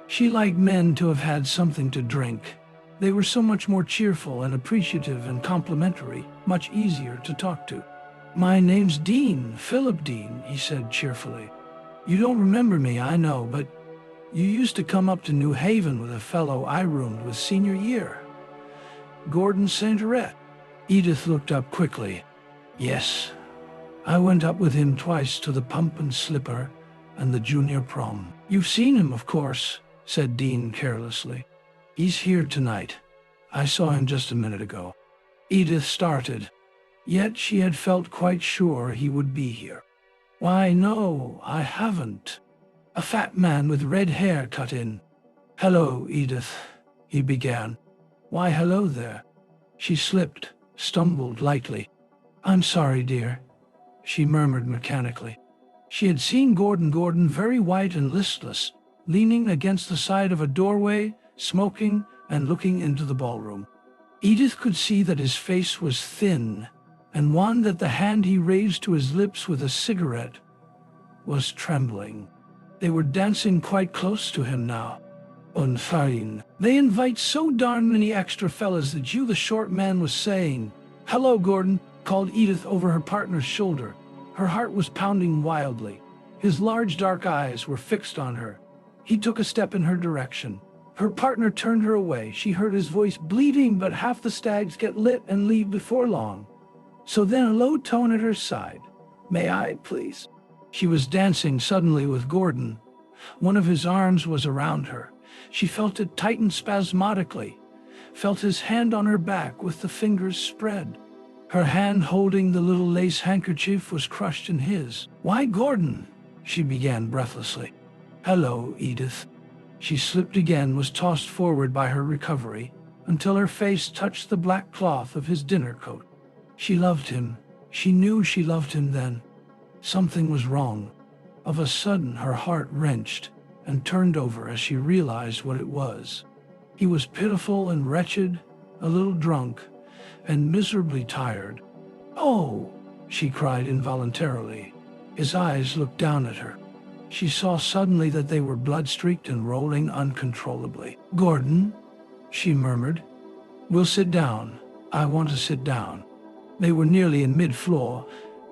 She liked men to have had something to drink. They were so much more cheerful and appreciative and complimentary, much easier to talk to. "My name's Dean, Philip Dean," he said cheerfully. "You don't remember me, I know, but you used to come up to New Haven with a fellow I roomed with senior year. Gordon Saintoret." Edith looked up quickly. "Yes, I went up with him twice to the Pump and Slipper and the junior prom." "You've seen him, of course," said Dean carelessly. "He's here tonight. I saw him just a minute ago." Edith started. Yet she had felt quite sure he would be here. "Why, no, I haven't." A fat man with red hair cut in. "Hello, Edith," he began. "Why, hello there." She slipped, stumbled lightly. "I'm sorry, dear," she murmured mechanically. She had seen Gordon very white and listless, leaning against the side of a doorway, smoking and looking into the ballroom. Edith could see that his face was thin, and one that the hand he raised to his lips with a cigarette was trembling. They were dancing quite close to him now. "Unfine. They invite so darn many extra fellas that you," the short man was saying. "Hello, Gordon," called Edith over her partner's shoulder. Her heart was pounding wildly. His large dark eyes were fixed on her. He took a step in her direction. Her partner turned her away. She heard his voice bleating, but half the stags get lit and leave before long. So then a low tone at her side. "May I, please?" She was dancing suddenly with Gordon. One of his arms was around her. She felt it tighten spasmodically, felt his hand on her back with the fingers spread. Her hand holding the little lace handkerchief was crushed in his. "Why, Gordon?" she began breathlessly. "Hello, Edith." She slipped again, was tossed forward by her recovery, until her face touched the black cloth of his dinner coat. She loved him. She knew she loved him then. Something was wrong. Of a sudden, her heart wrenched and turned over as she realized what it was. He was pitiful and wretched, a little drunk, and miserably tired. "Oh!" she cried involuntarily. His eyes looked down at her. She saw suddenly that they were blood-streaked and rolling uncontrollably. "Gordon," she murmured. "We'll sit down. I want to sit down." They were nearly in mid-floor,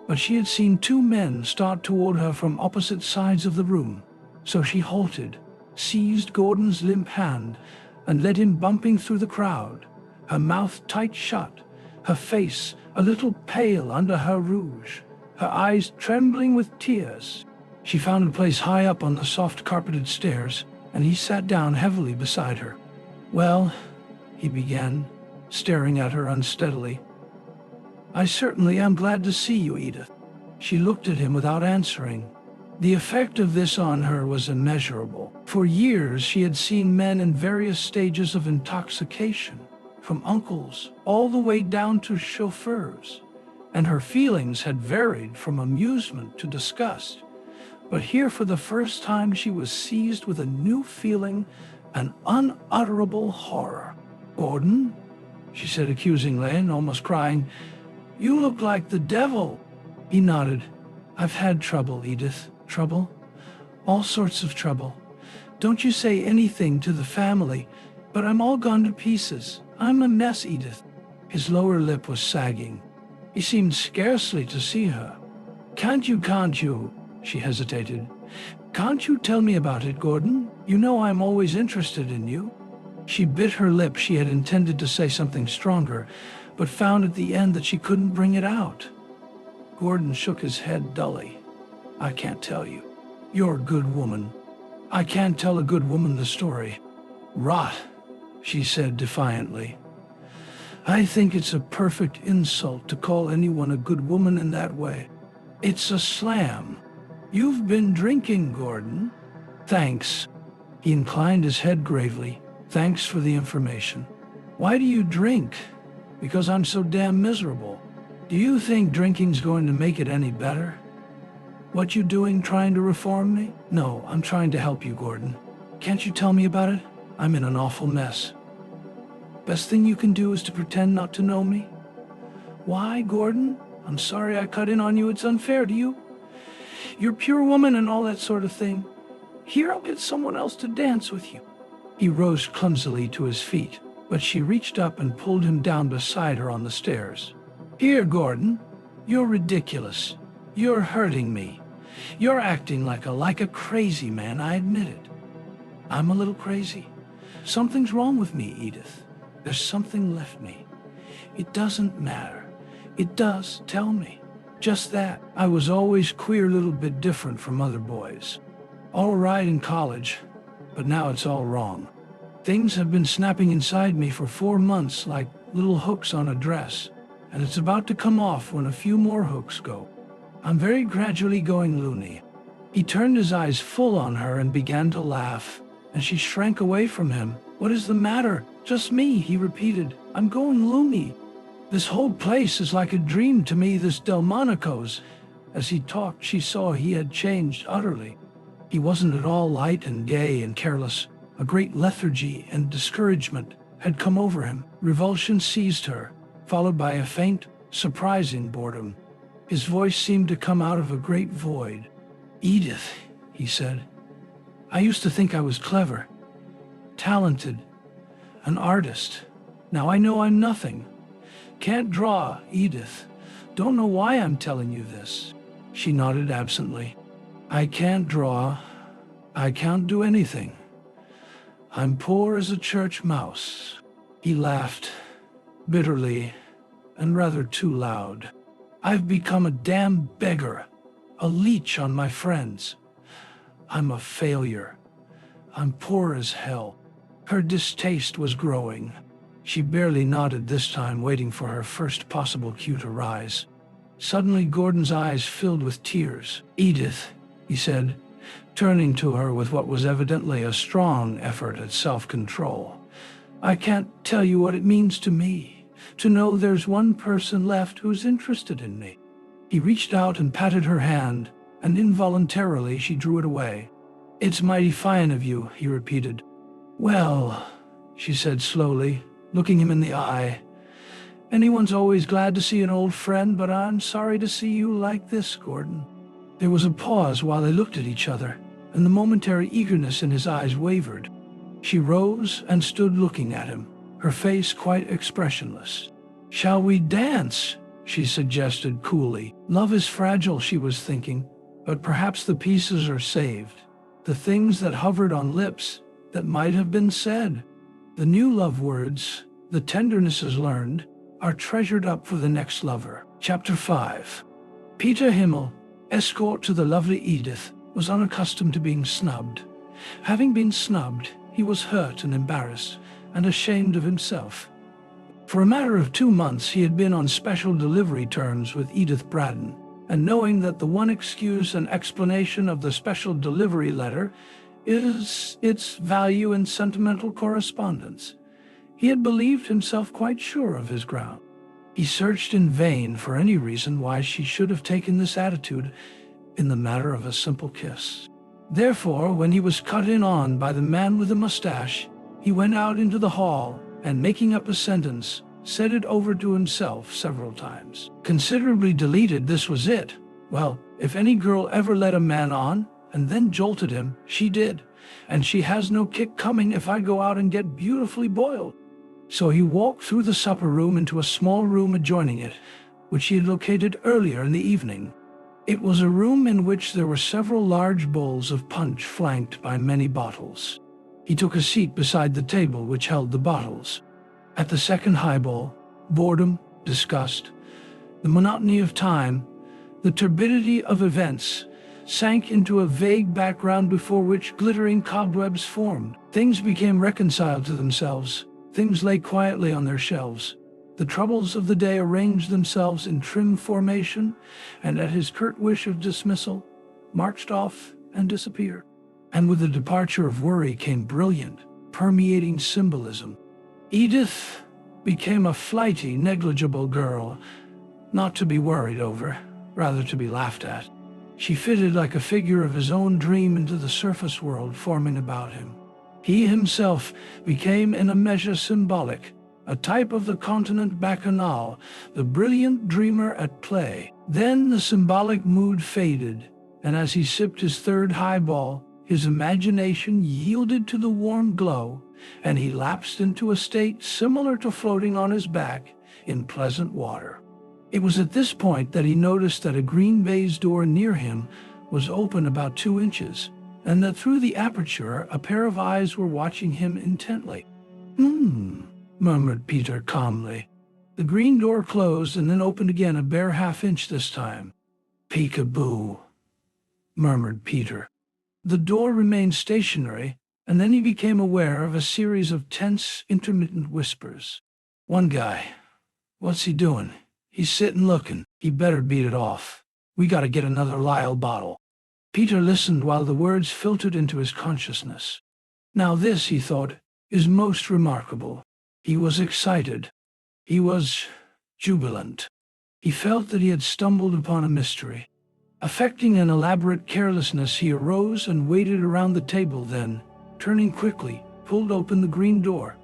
but she had seen two men start toward her from opposite sides of the room. So she halted, seized Gordon's limp hand, and led him bumping through the crowd, her mouth tight shut, her face a little pale under her rouge, her eyes trembling with tears. She found a place high up on the soft carpeted stairs, and he sat down heavily beside her. "Well," he began, staring at her unsteadily. "I certainly am glad to see you, Edith." She looked at him without answering. The effect of this on her was immeasurable. For years she had seen men in various stages of intoxication, from uncles all the way down to chauffeurs, and her feelings had varied from amusement to disgust. But here for the first time she was seized with a new feeling, an unutterable horror. "Gordon," she said accusingly and almost crying, "you look like the devil." He nodded. "I've had trouble, Edith. Trouble? All sorts of trouble. Don't you say anything to the family, but I'm all gone to pieces. I'm a mess, Edith." His lower lip was sagging. He seemed scarcely to see her. Can't you, she hesitated. "Can't you tell me about it, Gordon? You know I'm always interested in you." She bit her lip. She had intended to say something stronger, but found at the end that she couldn't bring it out. Gordon shook his head dully. "I can't tell you. You're a good woman. I can't tell a good woman the story." "Rot," she said defiantly. "I think it's a perfect insult to call anyone a good woman in that way. It's a slam. You've been drinking, Gordon." "Thanks." He inclined his head gravely. "Thanks for the information." "Why do you drink?" "Because I'm so damn miserable." "Do you think drinking's going to make it any better?" "What you doing, trying to reform me?" "No, I'm trying to help you, Gordon. Can't you tell me about it? I'm in an awful mess." "Best thing you can do is to pretend not to know me." "Why, Gordon? I'm sorry I cut in on you. It's unfair to you. You're pure woman and all that sort of thing. Here, I'll get someone else to dance with you." He rose clumsily to his feet, but she reached up and pulled him down beside her on the stairs. "Here, Gordon. You're ridiculous. You're hurting me. You're acting like a crazy man, I admit it. I'm a little crazy. Something's wrong with me, Edith. There's something left me. It doesn't matter. It does, tell me. Just that. I was always queer, little bit different from other boys. All right in college, but now it's all wrong. Things have been snapping inside me for 4 months like little hooks on a dress, and it's about to come off when a few more hooks go. I'm very gradually going loony." He turned his eyes full on her and began to laugh, and she shrank away from him. "What is the matter?" "Just me," he repeated. "I'm going loony. This whole place is like a dream to me, this Delmonico's." As he talked, she saw he had changed utterly. He wasn't at all light and gay and careless. A great lethargy and discouragement had come over him. Revulsion seized her, followed by a faint, surprising boredom. His voice seemed to come out of a great void. "Edith," he said, "I used to think I was clever, talented, an artist. Now I know I'm nothing. Can't draw, Edith. Don't know why I'm telling you this." She nodded absently. "I can't draw. I can't do anything. I'm poor as a church mouse." He laughed, bitterly, and rather too loud. "I've become a damn beggar, a leech on my friends. I'm a failure. I'm poor as hell." Her distaste was growing. She barely nodded this time, waiting for her first possible cue to rise. Suddenly Gordon's eyes filled with tears. "Edith," he said, turning to her with what was evidently a strong effort at self-control, "I can't tell you what it means to me, to know there's one person left who's interested in me." He reached out and patted her hand, and involuntarily she drew it away. "It's mighty fine of you," he repeated. "Well," she said slowly, looking him in the eye, "anyone's always glad to see an old friend, but I'm sorry to see you like this, Gordon." There was a pause while they looked at each other, and the momentary eagerness in his eyes wavered. She rose and stood looking at him, her face quite expressionless. "Shall we dance?" she suggested coolly. Love is fragile, she was thinking, but perhaps the pieces are saved. The things that hovered on lips that might have been said. The new love words, the tendernesses learned, are treasured up for the next lover. Chapter 5. Peter Himmel, escort to the lovely Edith, was unaccustomed to being snubbed. Having been snubbed, he was hurt and embarrassed, and ashamed of himself. For a matter of 2 months he had been on special delivery terms with Edith Braddon, and knowing that the one excuse and explanation of the special delivery letter is its value in sentimental correspondence, he had believed himself quite sure of his ground. He searched in vain for any reason why she should have taken this attitude in the matter of a simple kiss. Therefore, when he was cut in on by the man with the mustache, he went out into the hall and, making up a sentence, said it over to himself several times. Considerably deleted, this was it. Well, if any girl ever led a man on and then jolted him, she did. And she has no kick coming if I go out and get beautifully boiled. So he walked through the supper room into a small room adjoining it, which he had located earlier in the evening. It was a room in which there were several large bowls of punch flanked by many bottles. He took a seat beside the table which held the bottles. At the second highball, boredom, disgust, the monotony of time, the turbidity of events sank into a vague background before which glittering cobwebs formed. Things became reconciled to themselves. Things lay quietly on their shelves. The troubles of the day arranged themselves in trim formation, and at his curt wish of dismissal, marched off and disappeared. And with the departure of worry came brilliant, permeating symbolism. Edith became a flighty, negligible girl, not to be worried over, rather to be laughed at. She fitted like a figure of his own dream into the surface world forming about him. He himself became in a measure symbolic, a type of the continent bacchanal, the brilliant dreamer at play. Then the symbolic mood faded, and as he sipped his third highball, his imagination yielded to the warm glow, and he lapsed into a state similar to floating on his back in pleasant water. It was at this point that he noticed that a green baize door near him was open about 2 inches, and that through the aperture a pair of eyes were watching him intently. Murmured Peter calmly. The green door closed and then opened again a bare half-inch this time. "Peekaboo," murmured Peter. The door remained stationary, and then he became aware of a series of tense, intermittent whispers. "One guy. What's he doing?" He's sitting looking. He better beat it off. We gotta get another Lyle bottle. Peter listened while the words filtered into his consciousness. Now this, he thought, is most remarkable. He was excited. He was jubilant. He felt that he had stumbled upon a mystery. Affecting an elaborate carelessness, he arose and waited around the table, then, turning quickly, pulled open the green door,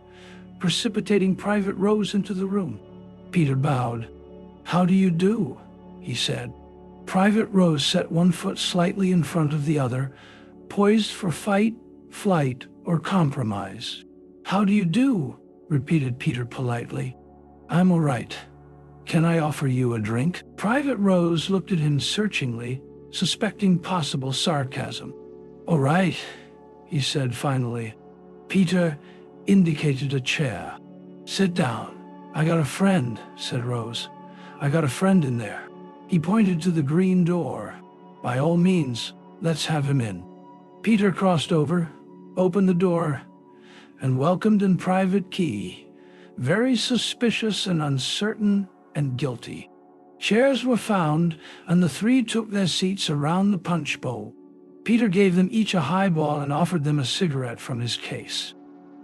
precipitating Private Rose into the room. Peter bowed. "How do you do?" he said. Private Rose set one foot slightly in front of the other, poised for fight, flight, or compromise. "How do you do?" repeated Peter politely. "I'm all right. Can I offer you a drink?" Private Rose looked at him searchingly, suspecting possible sarcasm. "All right," he said finally. Peter indicated a chair. "Sit down." "I got a friend," said Rose. "I got a friend in there." He pointed to the green door. "By all means, let's have him in." Peter crossed over, opened the door, and welcomed in Private Key, very suspicious and uncertain and guilty. Chairs were found, and the three took their seats around the punch bowl. Peter gave them each a highball and offered them a cigarette from his case.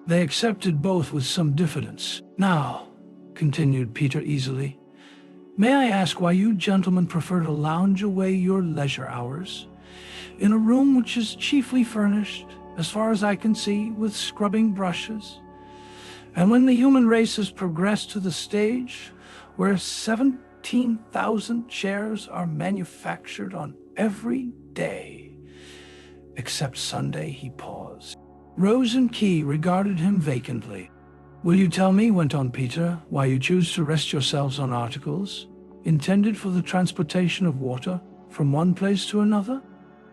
They accepted both with some diffidence. "Now," continued Peter easily, "may I ask why you gentlemen prefer to lounge away your leisure hours in a room which is chiefly furnished, as far as I can see, with scrubbing brushes, and when the human race has progressed to the stage where 17,000 chairs are manufactured on every day, except Sunday?" He paused. Rose and Key regarded him vacantly. "Will you tell me," went on Peter, "why you choose to rest yourselves on articles intended for the transportation of water from one place to another?"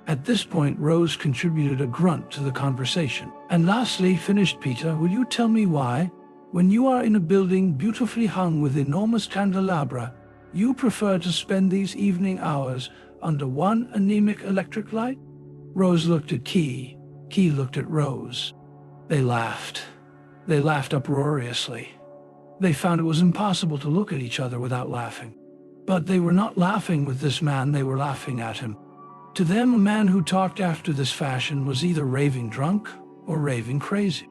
At this point, Rose contributed a grunt to the conversation. "And lastly," finished Peter, "will you tell me why, when you are in a building beautifully hung with enormous candelabra, you prefer to spend these evening hours under one anemic electric light?" Rose looked at Key. Key looked at Rose. They laughed. They laughed uproariously. They found it was impossible to look at each other without laughing. But they were not laughing with this man, they were laughing at him. To them, a man who talked after this fashion was either raving drunk or raving crazy.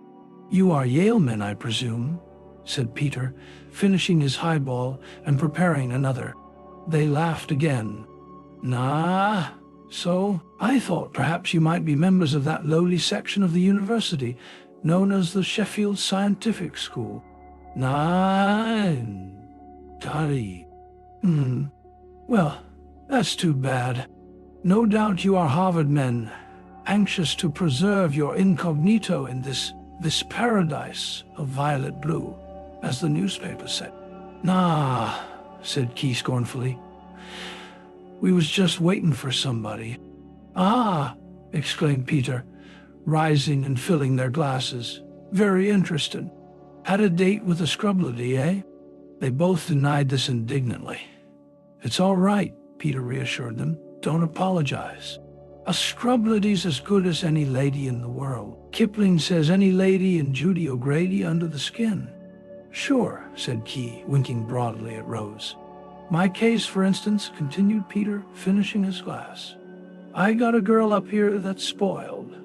"You are Yale men, I presume," said Peter, finishing his highball and preparing another. They laughed again. "Nah, so I thought perhaps you might be members of that lowly section of the university known as the Sheffield Scientific School." "Nine. Daddy. Well, that's too bad. No doubt you are Harvard men, anxious to preserve your incognito in this paradise of violet blue, as the newspaper said." "Nah," said Key scornfully. "We was just waiting for somebody." "Ah," exclaimed Peter, rising and filling their glasses. "Very interested. Had a date with a scrublady, eh?" They both denied this indignantly. "It's all right," Peter reassured them. "Don't apologize. A scrublady's as good as any lady in the world. Kipling says any lady in Judy O'Grady under the skin." "Sure," said Key, winking broadly at Rose. "My case, for instance," continued Peter, finishing his glass. "I got a girl up here that's spoiled.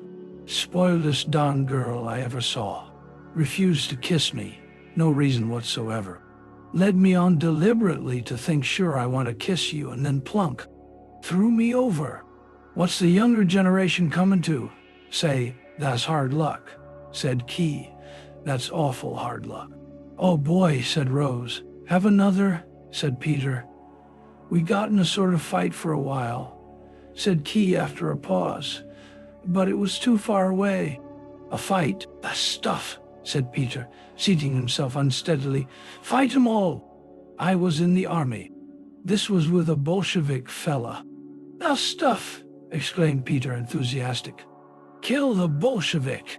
Spoiledest darn girl I ever saw. Refused to kiss me, no reason whatsoever. Led me on deliberately to think sure I want to kiss you, and then plunk. Threw me over. What's the younger generation coming to? Say, that's hard luck," said Key. "That's awful hard luck." "Oh boy," said Rose. "Have another?" said Peter. "We got in a sort of fight for a while," said Key after a pause. "But it was too far away." "A fight? The stuff," said Peter, seating himself unsteadily. "Fight 'em all. I was in the army. This was with a Bolshevik fella." "The stuff!" exclaimed Peter, enthusiastic. "Kill the Bolshevik.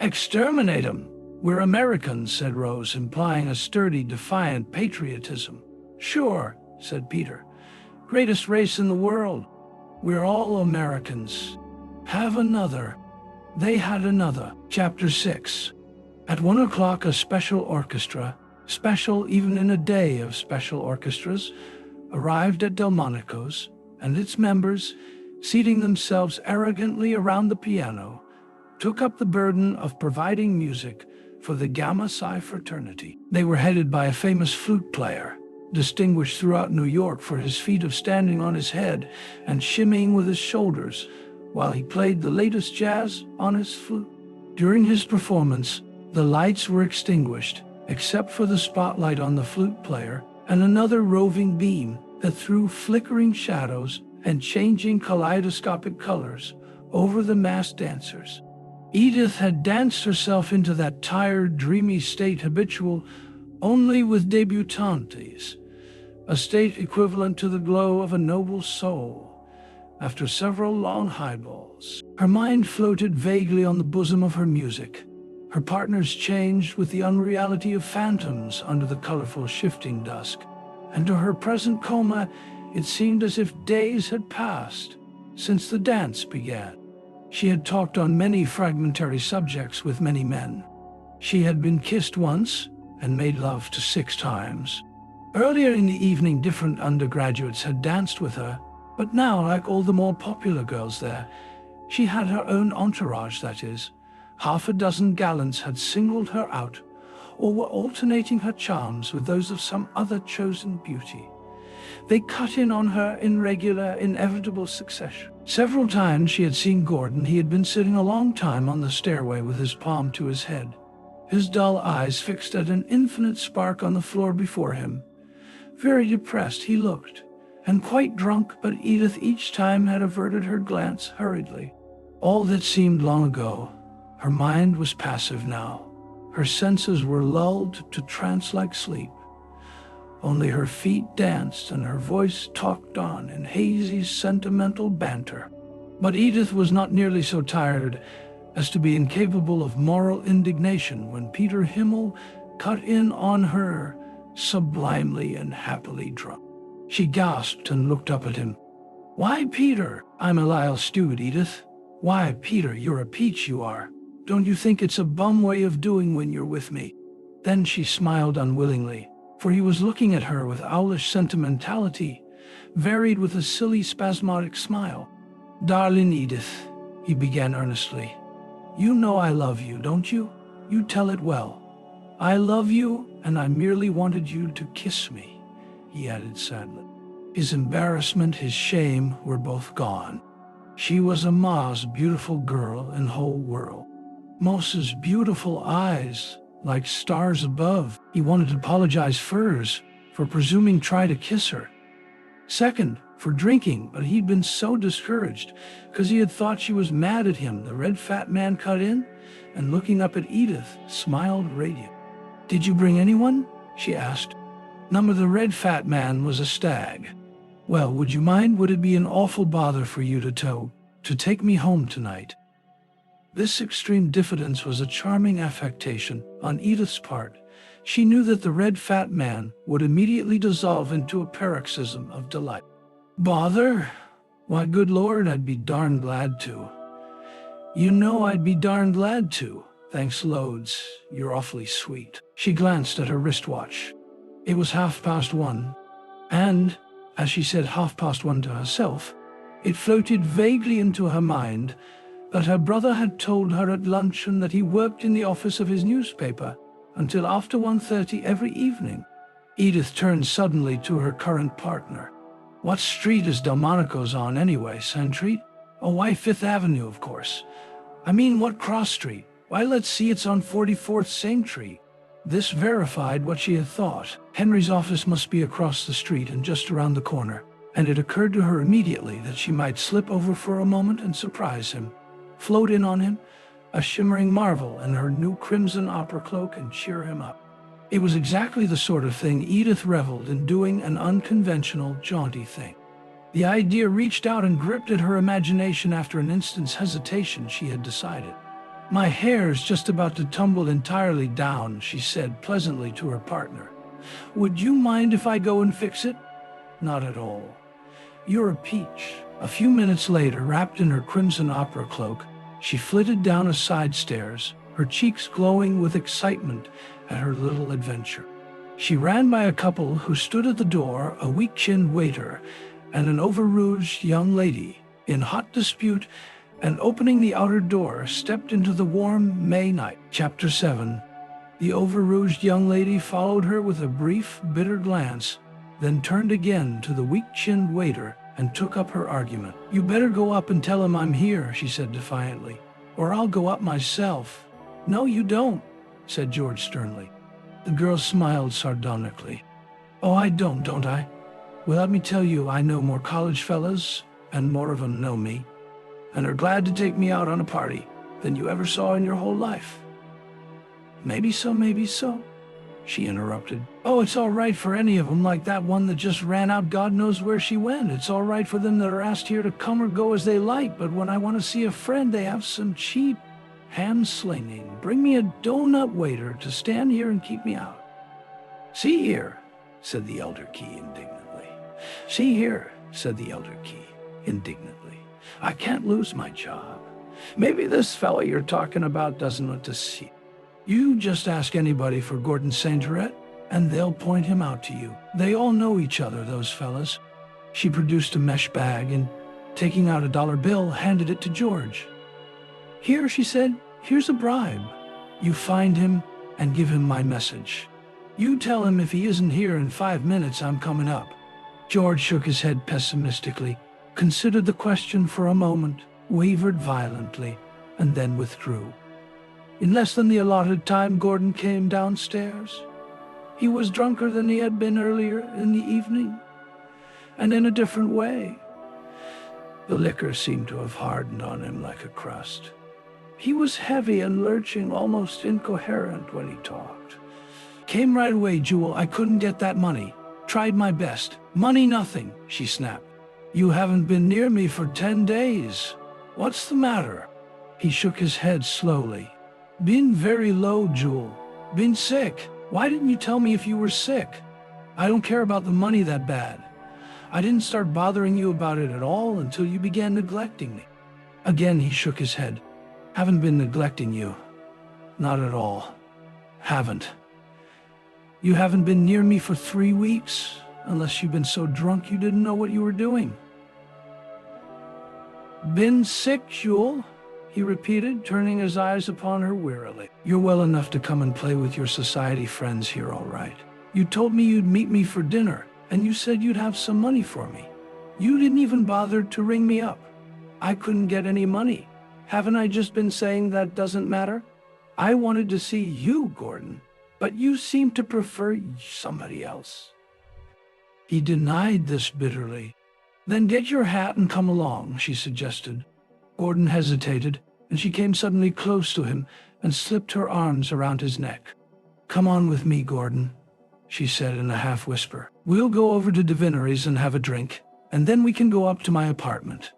Exterminate 'em. We're Americans," said Rose, implying a sturdy, defiant patriotism. "Sure," said Peter. "Greatest race in the world. We're all Americans. Have another." They had another. Chapter 6. At 1 o'clock, a special orchestra, special even in a day of special orchestras, arrived at Delmonico's, and its members, seating themselves arrogantly around the piano, took up the burden of providing music for the Gamma Psi fraternity. They were headed by a famous flute player, distinguished throughout New York for his feat of standing on his head and shimmying with his shoulders while he played the latest jazz on his flute. During his performance, the lights were extinguished, except for the spotlight on the flute player and another roving beam that threw flickering shadows and changing kaleidoscopic colors over the masked dancers. Edith had danced herself into that tired, dreamy state habitual only with debutantes, a state equivalent to the glow of a noble soul after several long highballs. Her mind floated vaguely on the bosom of her music. Her partners changed with the unreality of phantoms under the colorful shifting dusk, and to her present coma, it seemed as if days had passed since the dance began. She had talked on many fragmentary subjects with many men. She had been kissed once and made love to 6 times. Earlier in the evening, different undergraduates had danced with her, but now, like all the more popular girls there, she had her own entourage, that is. Half a dozen gallants had singled her out, or were alternating her charms with those of some other chosen beauty. They cut in on her in regular, inevitable succession. Several times she had seen Gordon. He had been sitting a long time on the stairway with his palm to his head, his dull eyes fixed at an infinite spark on the floor before him. Very depressed he looked, and quite drunk, but Edith each time had averted her glance hurriedly. All that seemed long ago. Her mind was passive now. Her senses were lulled to trance-like sleep. Only her feet danced and her voice talked on in hazy, sentimental banter. But Edith was not nearly so tired as to be incapable of moral indignation when Peter Himmel cut in on her, sublimely and happily drunk. She gasped and looked up at him. "Why, Peter?" "I'm a Lyle steward, Edith." "Why, Peter, you're a peach, you are. Don't you think it's a bum way of doing when you're with me?" Then she smiled unwillingly, for he was looking at her with owlish sentimentality, varied with a silly spasmodic smile. "Darling Edith," he began earnestly, "you know I love you, don't you? You tell it well. I love you, and I merely wanted you to kiss me," he added sadly. His embarrassment, his shame were both gone. She was a most beautiful girl in whole world. Moses' beautiful eyes, like stars above. He wanted to apologize first for presuming try to kiss her. Second, for drinking, but he'd been so discouraged because he had thought she was mad at him. The red fat man cut in and, looking up at Edith, smiled radiant. "Did you bring anyone?" she asked. Number the red fat man was a stag. "Well, would you mind? Would it be an awful bother for you to take me home tonight?" This extreme diffidence was a charming affectation on Edith's part. She knew that the red fat man would immediately dissolve into a paroxysm of delight. "Bother? Why, good Lord, I'd be darn glad to. You know I'd be darn glad to. Thanks loads. You're awfully sweet." She glanced at her wristwatch. It was 1:30, and, as she said 1:30 to herself, it floated vaguely into her mind that her brother had told her at luncheon that he worked in the office of his newspaper until after 1:30 every evening. Edith turned suddenly to her current partner. "What street is Delmonico's on anyway, Century? Oh, why, 5th Avenue, of course. I mean, what cross street? Why, let's see, it's on 44th Saintry." This verified what she had thought. Henry's office must be across the street and just around the corner, and it occurred to her immediately that she might slip over for a moment and surprise him, float in on him, a shimmering marvel in her new crimson opera cloak, and cheer him up. It was exactly the sort of thing Edith reveled in, doing an unconventional, jaunty thing. The idea reached out and gripped at her imagination. After an instant's hesitation, she had decided. "My hair's just about to tumble entirely down," she said pleasantly to her partner. "Would you mind if I go and fix it?" "Not at all. You're a peach." A few minutes later, wrapped in her crimson opera cloak, she flitted down a side stairs, her cheeks glowing with excitement at her little adventure. She ran by a couple who stood at the door, a weak-chinned waiter and an over-rouged young lady, in hot dispute, and opening the outer door, stepped into the warm May night. Chapter 7. The over-rouged young lady followed her with a brief, bitter glance, then turned again to the weak-chinned waiter and took up her argument. "You better go up and tell him I'm here," she said defiantly, "or I'll go up myself." "No, you don't," said George sternly. The girl smiled sardonically. "Oh, I don't I? Well, let me tell you, I know more college fellas, and more of them know me, and are glad to take me out on a party than you ever saw in your whole life." Maybe so, she interrupted. "Oh, it's all right for any of them, like that one that just ran out, God knows where she went. It's all right for them that are asked here to come or go as they like, but when I want to see a friend, they have some cheap hand-slinging, bring me a donut waiter to stand here and keep me out." "See here," said the elder Key indignantly. "See here," said the elder Key indignantly. "I can't lose my job. Maybe this fellow you're talking about doesn't want to see. You just ask anybody for Gordon Saint-Gerett, and they'll point him out to you. They all know each other, those fellas." She produced a mesh bag and, taking out a dollar bill, handed it to George. "Here," she said, "here's a bribe. You find him and give him my message. You tell him if he isn't here in 5 minutes, I'm coming up." George shook his head pessimistically, considered the question for a moment, wavered violently, and then withdrew. In less than the allotted time, Gordon came downstairs. He was drunker than he had been earlier in the evening, and in a different way. The liquor seemed to have hardened on him like a crust. He was heavy and lurching, almost incoherent when he talked. "Came right away, Jewel. I couldn't get that money. Tried my best. Money nothing," she snapped. "You haven't been near me for 10 days. What's the matter?" He shook his head slowly. "Been very low, Jewel. Been sick. Why didn't you tell me if you were sick? I don't care about the money that bad. I didn't start bothering you about it at all until you began neglecting me." Again he shook his head. "Haven't been neglecting you. Not at all. Haven't. You haven't been near me for 3 weeks, unless you've been so drunk you didn't know what you were doing." "Been sick, Jewel?" he repeated, turning his eyes upon her wearily. "You're well enough to come and play with your society friends here, all right. You told me you'd meet me for dinner, and you said you'd have some money for me. You didn't even bother to ring me up. I couldn't get any money. Haven't I just been saying that doesn't matter? I wanted to see you, Gordon, but you seem to prefer somebody else." He denied this bitterly. "Then get your hat and come along," she suggested. Gordon hesitated, and she came suddenly close to him and slipped her arms around his neck. "Come on with me, Gordon," she said in a half-whisper. "We'll go over to Divinery's and have a drink, and then we can go up to my apartment."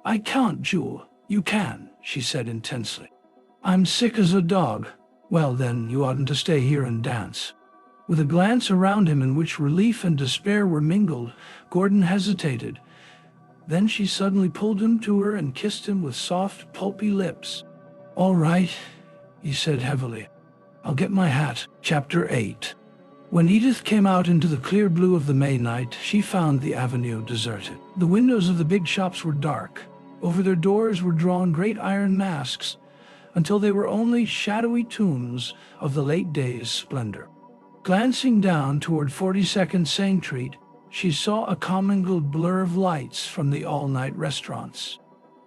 "I can't, Jewel." "You can," she said intensely. "I'm sick as a dog." "Well, then, you oughtn't to stay here and dance." With a glance around him in which relief and despair were mingled, Gordon hesitated. Then she suddenly pulled him to her and kissed him with soft, pulpy lips. "All right," he said heavily. "I'll get my hat." Chapter 8. When Edith came out into the clear blue of the May night, she found the avenue deserted. The windows of the big shops were dark. Over their doors were drawn great iron masks, until they were only shadowy tombs of the late day's splendor. Glancing down toward 42nd Saint Street, she saw a commingled blur of lights from the all-night restaurants.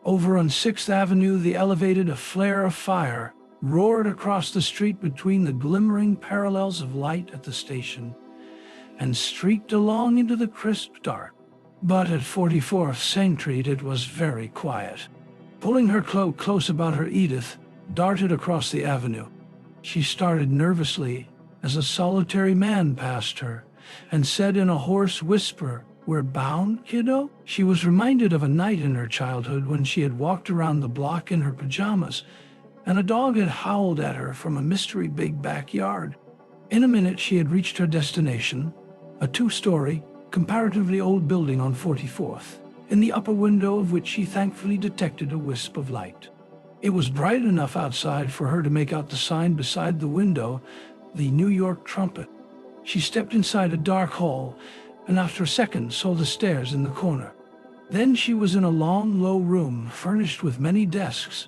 Over on 6th Avenue, the elevated, a flare of fire, roared across the street between the glimmering parallels of light at the station, and streaked along into the crisp dark. But at 44th Saint Street it was very quiet. Pulling her cloak close about her, Edith darted across the avenue. She started nervously as a solitary man passed her, and said in a hoarse whisper, "We're bound, kiddo?" She was reminded of a night in her childhood when she had walked around the block in her pajamas, and a dog had howled at her from a mystery big backyard. In a minute she had reached her destination, a 2-story, comparatively old building on 44th, in the upper window of which she thankfully detected a wisp of light. It was bright enough outside for her to make out the sign beside the window, the New York Trumpet. She stepped inside a dark hall, and after a second saw the stairs in the corner. Then she was in a long, low room, furnished with many desks,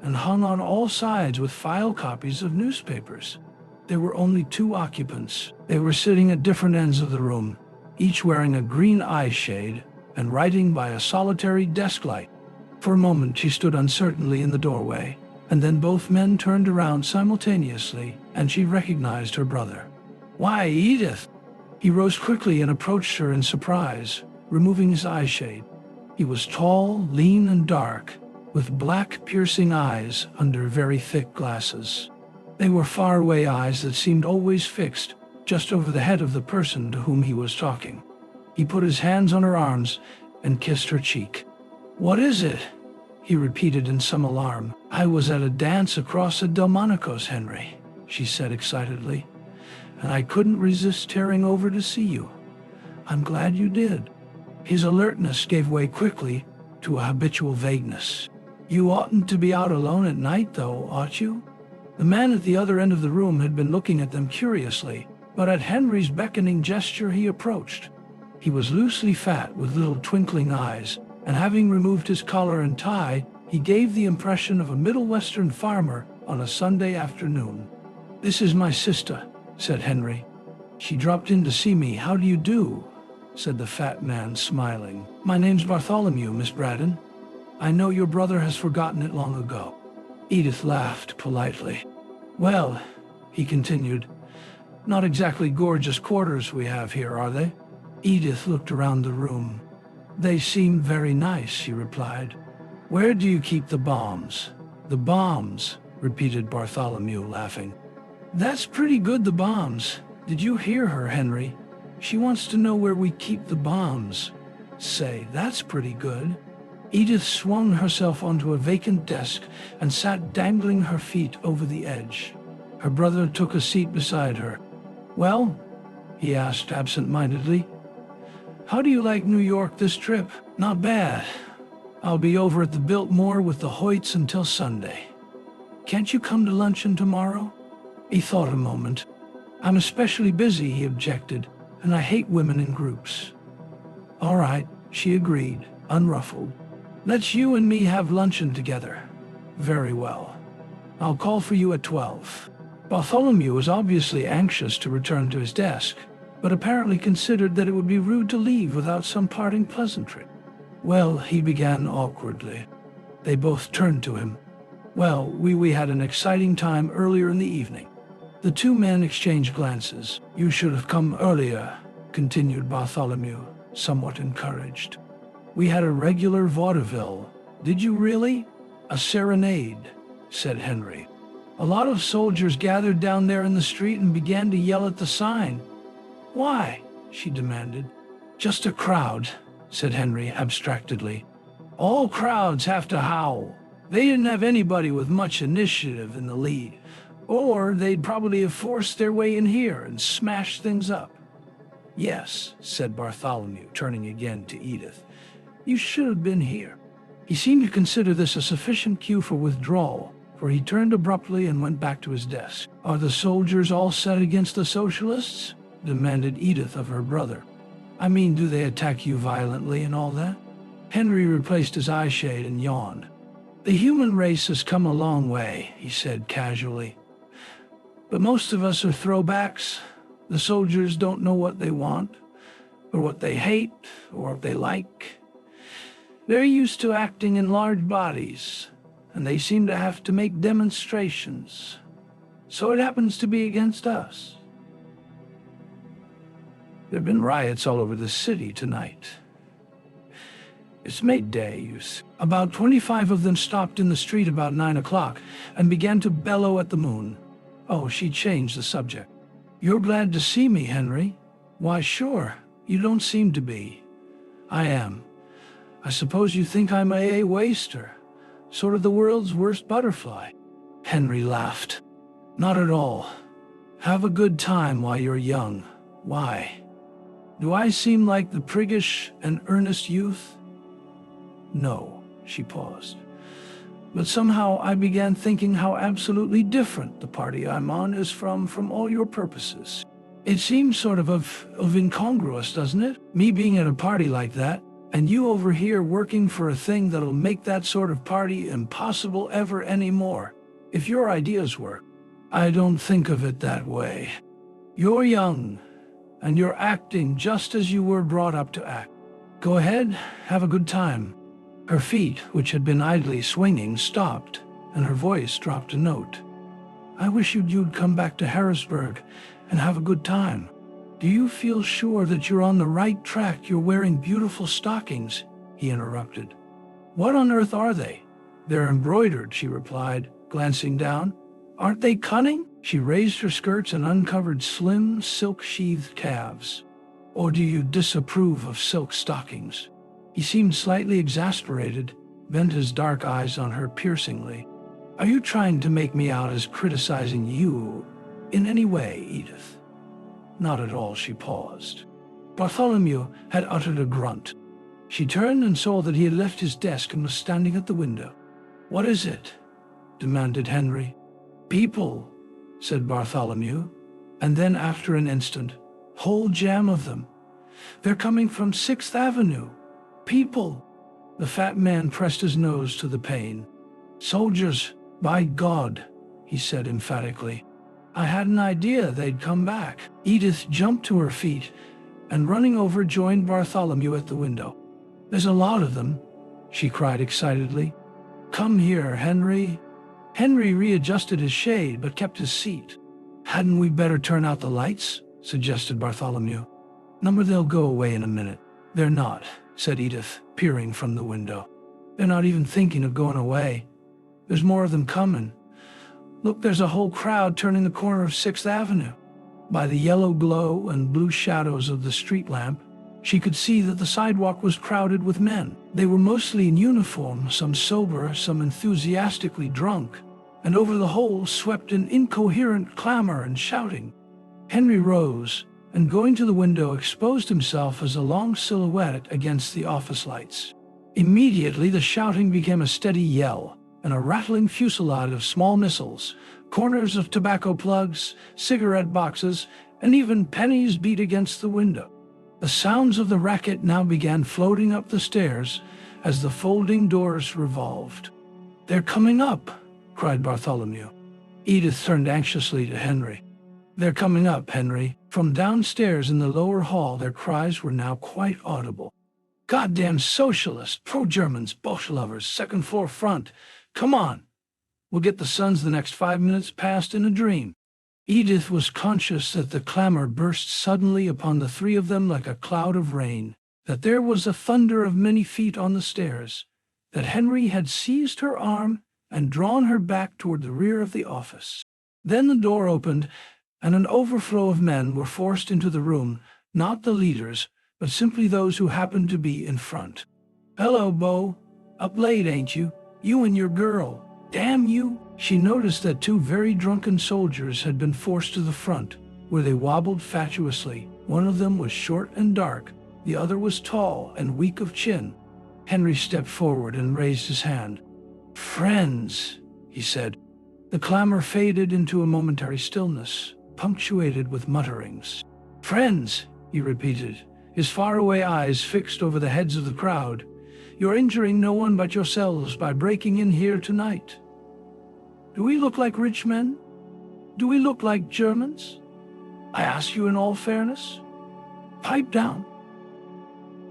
and hung on all sides with file copies of newspapers. There were only 2 occupants. They were sitting at different ends of the room, each wearing a green eye shade and writing by a solitary desk light. For a moment she stood uncertainly in the doorway, and then both men turned around simultaneously, and she recognized her brother. "Why, Edith!" He rose quickly and approached her in surprise, removing his eye shade. He was tall, lean, and dark, with black, piercing eyes under very thick glasses. They were faraway eyes that seemed always fixed just over the head of the person to whom he was talking. He put his hands on her arms and kissed her cheek. "What is it?" he repeated in some alarm. "I was at a dance across at Delmonico's, Henry," she said excitedly, "and I couldn't resist tearing over to see you. I'm glad you did." His alertness gave way quickly to a habitual vagueness. "You oughtn't to be out alone at night, though, ought you?" The man at the other end of the room had been looking at them curiously, but at Henry's beckoning gesture he approached. He was loosely fat with little twinkling eyes, and having removed his collar and tie, he gave the impression of a Middle Western farmer on a Sunday afternoon. "This is my sister," said Henry. "She dropped in to see me. How do you do?" said the fat man, smiling. "My name's Bartholomew, Miss Braddon. I know your brother has forgotten it long ago." Edith laughed politely. "Well," he continued, "not exactly gorgeous quarters we have here, are they?" Edith looked around the room. "They seem very nice," she replied. "Where do you keep the bombs?" "The bombs," repeated Bartholomew, laughing. "That's pretty good, the bombs. Did you hear her, Henry? She wants to know where we keep the bombs. Say, that's pretty good." Edith swung herself onto a vacant desk and sat dangling her feet over the edge. Her brother took a seat beside her. "Well," he asked absent-mindedly, "how do you like New York this trip?" "Not bad. I'll be over at the Biltmore with the Hoyts until Sunday. Can't you come to luncheon tomorrow?" He thought a moment. "I'm especially busy," he objected, "and I hate women in groups." "All right," she agreed, unruffled. "Let's you and me have luncheon together." "Very well. I'll call for you at 12. Bartholomew was obviously anxious to return to his desk, but apparently considered that it would be rude to leave without some parting pleasantry. "Well," he began awkwardly. They both turned to him. "Well, we had an exciting time earlier in the evening." The 2 men exchanged glances. "You should have come earlier," continued Bartholomew, somewhat encouraged. "We had a regular vaudeville." "Did you really?" "A serenade," said Henry. "A lot of soldiers gathered down there in the street and began to yell at the sign." "Why?" she demanded. "Just a crowd," said Henry abstractedly. "All crowds have to howl. They didn't have anybody with much initiative in the lead, or they'd probably have forced their way in here and smashed things up." "Yes," said Bartholomew, turning again to Edith. "You should have been here." He seemed to consider this a sufficient cue for withdrawal, for he turned abruptly and went back to his desk. "Are the soldiers all set against the socialists?" demanded Edith of her brother. "I mean, do they attack you violently and all that?" Henry replaced his eye shade and yawned. "The human race has come a long way," he said casually. "But most of us are throwbacks. The soldiers don't know what they want, or what they hate, or what they like. They're used to acting in large bodies, and they seem to have to make demonstrations. So it happens to be against us. There have been riots all over the city tonight. It's May Day. About 25 of them stopped in the street about 9 o'clock and began to bellow at the moon." Oh, she changed the subject. "You're glad to see me, Henry?" "Why, sure. You don't seem to be." "I am. I suppose you think I'm a waster, sort of the world's worst butterfly." Henry laughed. "Not at all. Have a good time while you're young. Why? Do I seem like the priggish and earnest youth?" "No," she paused. "But somehow I began thinking how absolutely different the party I'm on is from all your purposes. It seems sort of incongruous, doesn't it? Me being at a party like that, and you over here working for a thing that'll make that sort of party impossible ever anymore. If your ideas work. I don't think of it that way. You're young, and you're acting just as you were brought up to act. Go ahead, have a good time. Her feet, which had been idly swinging, stopped, and her voice dropped a note. I wish you'd come back to Harrisburg and have a good time. Do you feel sure that you're on the right track? You're wearing beautiful stockings, he interrupted. What on earth are they? They're embroidered, she replied, glancing down. Aren't they cunning? She raised her skirts and uncovered slim, silk-sheathed calves. Or do you disapprove of silk stockings? He seemed slightly exasperated, bent his dark eyes on her piercingly. Are you trying to make me out as criticizing you in any way, Edith? Not at all, she paused. Bartholomew had uttered a grunt. She turned and saw that he had left his desk and was standing at the window. What is it? Demanded Henry. People, said Bartholomew, and then after an instant, whole jam of them. They're coming from 6th Avenue. People. The fat man pressed his nose to the pane. Soldiers, by God, he said emphatically. I had an idea they'd come back. Edith jumped to her feet and running over joined Bartholomew at the window. There's a lot of them, she cried excitedly. Come here, Henry. Henry readjusted his shade but kept his seat. Hadn't we better turn out the lights? Suggested Bartholomew. Number, they'll go away in a minute. They're not, said Edith, peering from the window. They're not even thinking of going away. There's more of them coming. Look, there's a whole crowd turning the corner of 6th Avenue. By the yellow glow and blue shadows of the street lamp, she could see that the sidewalk was crowded with men. They were mostly in uniform, some sober, some enthusiastically drunk, and over the whole swept an incoherent clamor and shouting. Henry rose, and going to the window exposed himself as a long silhouette against the office lights. Immediately the shouting became a steady yell, and a rattling fusillade of small missiles, corners of tobacco plugs, cigarette boxes, and even pennies beat against the window. The sounds of the racket now began floating up the stairs as the folding doors revolved. They're coming up, cried Bartholomew. Edith turned anxiously to Henry. They're coming up, Henry. From downstairs in the lower hall, their cries were now quite audible. Goddamn socialists, pro-Germans, Bosch lovers, second floor front. Come on. We'll get the Suns the next 5 minutes passed in a dream. Edith was conscious that the clamor burst suddenly upon the three of them like a cloud of rain, that there was a thunder of many feet on the stairs, that Henry had seized her arm and drawn her back toward the rear of the office. Then the door opened, and an overflow of men were forced into the room, not the leaders, but simply those who happened to be in front. Hello, Bo. Up late, ain't you? You and your girl. Damn you! She noticed that two very drunken soldiers had been forced to the front, where they wobbled fatuously. One of them was short and dark, the other was tall and weak of chin. Henry stepped forward and raised his hand. Friends, he said. The clamor faded into a momentary stillness, punctuated with mutterings. Friends, he repeated, his faraway eyes fixed over the heads of the crowd. You're injuring no one but yourselves by breaking in here tonight. Do we look like rich men? Do we look like Germans? I ask you in all fairness. Pipe down.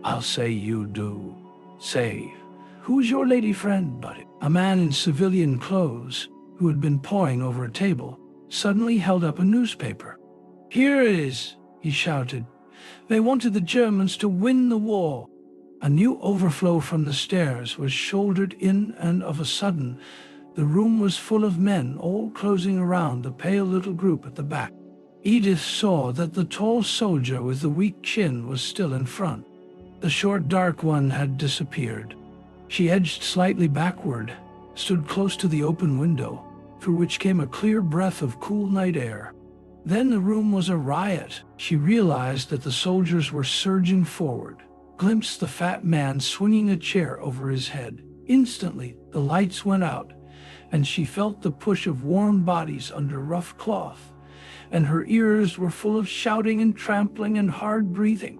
I'll say you do. Say, who's your lady friend, buddy? A man in civilian clothes, who had been pawing over a table, suddenly held up a newspaper. Here it is, he shouted. They wanted the Germans to win the war. A new overflow from the stairs was shouldered in, and of a sudden, the room was full of men, all closing around the pale little group at the back. Edith saw that the tall soldier with the weak chin was still in front. The short, dark one had disappeared. She edged slightly backward, stood close to the open window, through which came a clear breath of cool night air. Then the room was a riot. She realized that the soldiers were surging forward, glimpsed the fat man swinging a chair over his head. Instantly, the lights went out, and she felt the push of warm bodies under rough cloth, and her ears were full of shouting and trampling and hard breathing.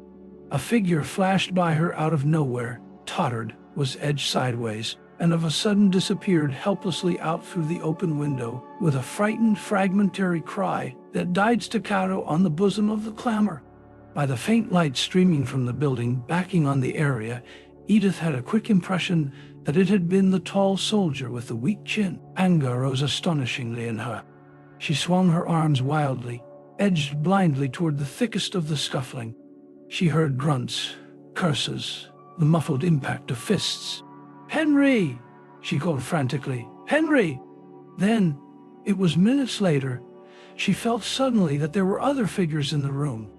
A figure flashed by her out of nowhere, tottered, was edged sideways, and of a sudden disappeared helplessly out through the open window with a frightened, fragmentary cry that died staccato on the bosom of the clamor. By the faint light streaming from the building backing on the area, Edith had a quick impression that it had been the tall soldier with the weak chin. Anger rose astonishingly in her. She swung her arms wildly, edged blindly toward the thickest of the scuffling. She heard grunts, curses, the muffled impact of fists. "Henry!" she called frantically. "Henry!" Then, it was minutes later, she felt suddenly that there were other figures in the room.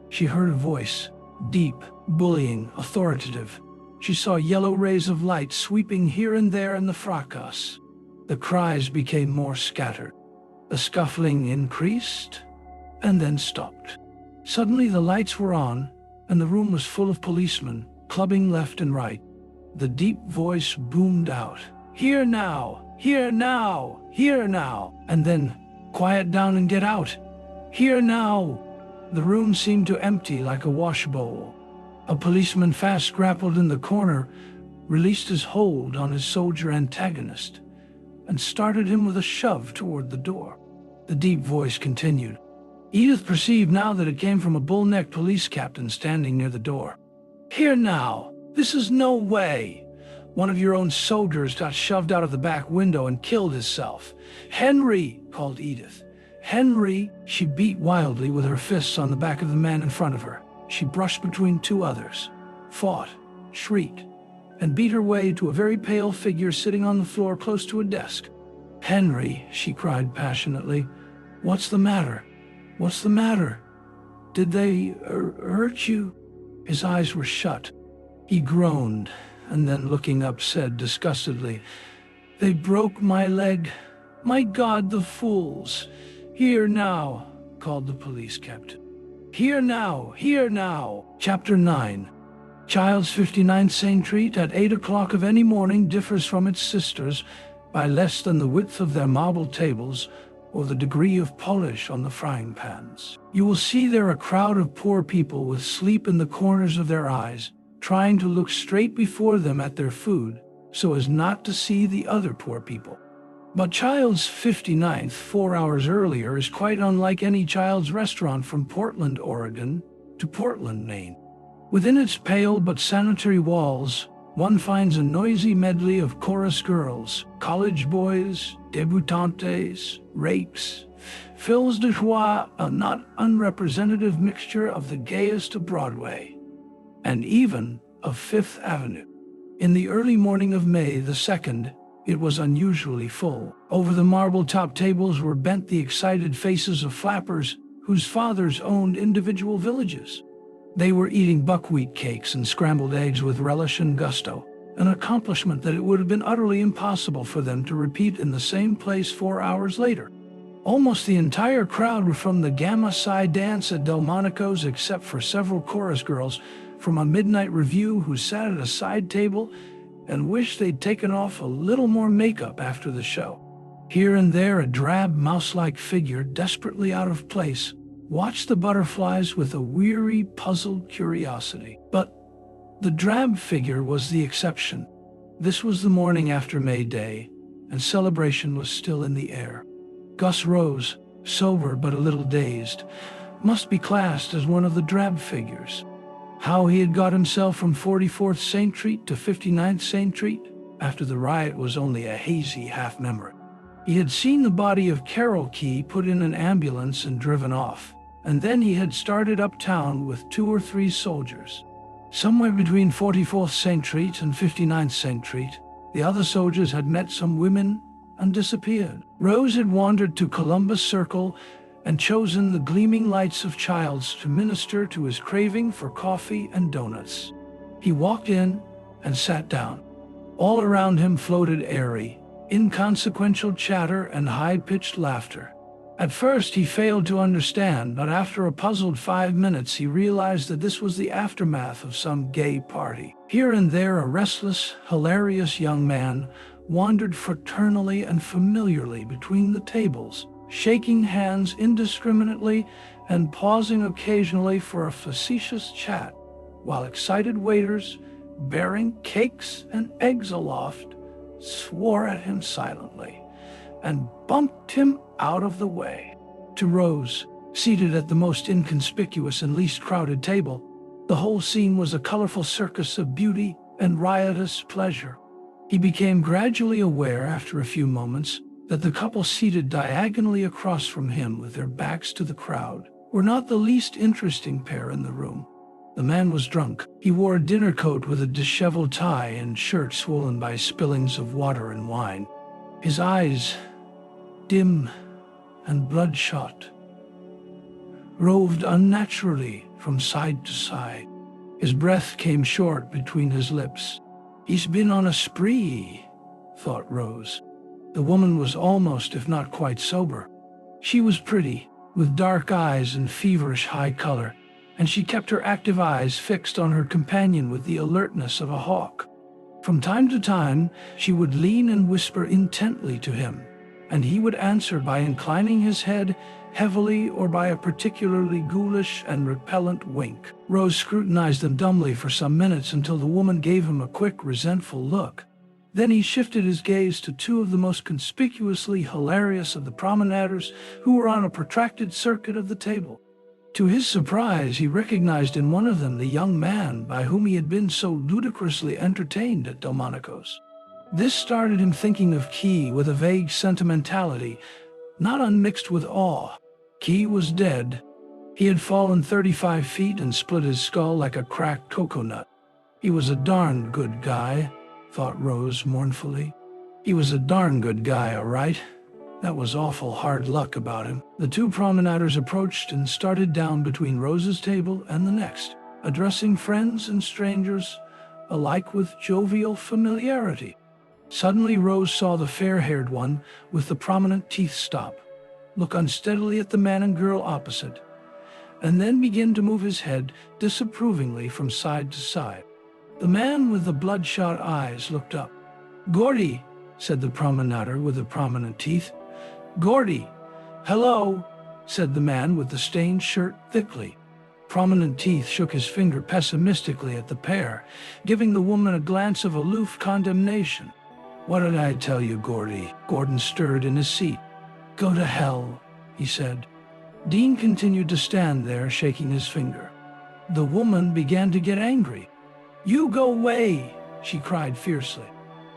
She heard a voice, deep, bullying, authoritative. She saw yellow rays of light sweeping here and there in the fracas. The cries became more scattered. The scuffling increased and then stopped. Suddenly the lights were on, and the room was full of policemen, clubbing left and right. The deep voice boomed out, "Here now! Here now! Here now!" And then, "Quiet down and get out! Here now!" The room seemed to empty like a wash bowl. A policeman fast grappled in the corner, released his hold on his soldier antagonist, and started him with a shove toward the door. The deep voice continued. Edith perceived now that it came from a bull-necked police captain standing near the door. "Here now! This is no way! One of your own soldiers got shoved out of the back window and killed himself. Henry!" called Edith. "Henry!" She beat wildly with her fists on the back of the man in front of her. She brushed between two others, fought, shrieked, and beat her way to a very pale figure sitting on the floor close to a desk. "Henry," she cried passionately, "what's the matter? What's the matter? Did they hurt you?" His eyes were shut. He groaned, and then looking up said disgustedly, "They broke my leg. My God, the fools! Here now," called the police captain. "Here now, here now." Chapter 9. Child's 59th Saint-Treat at 8 o'clock of any morning differs from its sisters by less than the width of their marble tables or the degree of polish on the frying pans. You will see there a crowd of poor people with sleep in the corners of their eyes, trying to look straight before them at their food so as not to see the other poor people. But Child's 59th, 4 hours earlier, is quite unlike any Child's restaurant from Portland, Oregon, to Portland, Maine. Within its pale but sanitary walls, one finds a noisy medley of chorus girls, college boys, débutantes, rakes, filles de joie, a not unrepresentative mixture of the gayest of Broadway, and even of Fifth Avenue. In the early morning of May the 2nd, it was unusually full. Over the marble-top tables were bent the excited faces of flappers whose fathers owned individual villages. They were eating buckwheat cakes and scrambled eggs with relish and gusto, an accomplishment that it would have been utterly impossible for them to repeat in the same place 4 hours later. Almost the entire crowd were from the Gamma Psi dance at Delmonico's, except for several chorus girls from a midnight review who sat at a side table and wished they'd taken off a little more makeup after the show. Here and there a drab mouse-like figure, desperately out of place, watched the butterflies with a weary, puzzled curiosity. But the drab figure was the exception. This was the morning after May Day, and celebration was still in the air. Gus Rose, sober but a little dazed, must be classed as one of the drab figures. How he had got himself from 44th Saint-Treat to 59th Saint-Treat after the riot was only a hazy half-memory. He had seen the body of Carol Key put in an ambulance and driven off, and then he had started uptown with 2 or 3 soldiers. Somewhere between 44th Saint-Treat and 59th Saint-Treat, the other soldiers had met some women and disappeared. Rose had wandered to Columbus Circle and chosen the gleaming lights of Child's to minister to his craving for coffee and donuts. He walked in and sat down. All around him floated airy, inconsequential chatter and high-pitched laughter. At first he failed to understand, but after a puzzled 5 minutes he realized that this was the aftermath of some gay party. Here and there a restless, hilarious young man wandered fraternally and familiarly between the tables, shaking hands indiscriminately and pausing occasionally for a facetious chat, while excited waiters, bearing cakes and eggs aloft, swore at him silently and bumped him out of the way. To Rose, seated at the most inconspicuous and least crowded table, the whole scene was a colorful circus of beauty and riotous pleasure. He became gradually aware, after a few moments, that the couple seated diagonally across from him with their backs to the crowd were not the least interesting pair in the room. The man was drunk. He wore a dinner coat with a disheveled tie and shirt swollen by spillings of water and wine. His eyes, dim and bloodshot, roved unnaturally from side to side. His breath came short between his lips. "He's been on a spree," thought Rose. The woman was almost, if not quite, sober. She was pretty, with dark eyes and feverish high color, and she kept her active eyes fixed on her companion with the alertness of a hawk. From time to time, she would lean and whisper intently to him, and he would answer by inclining his head heavily or by a particularly ghoulish and repellent wink. Rose scrutinized them dumbly for some minutes until the woman gave him a quick, resentful look. Then he shifted his gaze to two of the most conspicuously hilarious of the promenaders who were on a protracted circuit of the table. To his surprise, he recognized in one of them the young man by whom he had been so ludicrously entertained at Delmonico's. This started him thinking of Key with a vague sentimentality, not unmixed with awe. Key was dead. He had fallen 35 feet and split his skull like a cracked coconut. He was a darned good guy, thought Rose mournfully. He was a darn good guy, all right. That was awful hard luck about him. The two promenaders approached and started down between Rose's table and the next, addressing friends and strangers alike with jovial familiarity. Suddenly Rose saw the fair-haired one with the prominent teeth stop, look unsteadily at the man and girl opposite, and then begin to move his head disapprovingly from side to side. The man with the bloodshot eyes looked up. "Gordy," said the promenader with the prominent teeth. "Gordy." "Hello," said the man with the stained shirt thickly. Prominent teeth shook his finger pessimistically at the pair, giving the woman a glance of aloof condemnation. "What did I tell you, Gordy?" Gordon stirred in his seat. "Go to hell," he said. Dean continued to stand there, shaking his finger. The woman began to get angry. "You go away," she cried fiercely.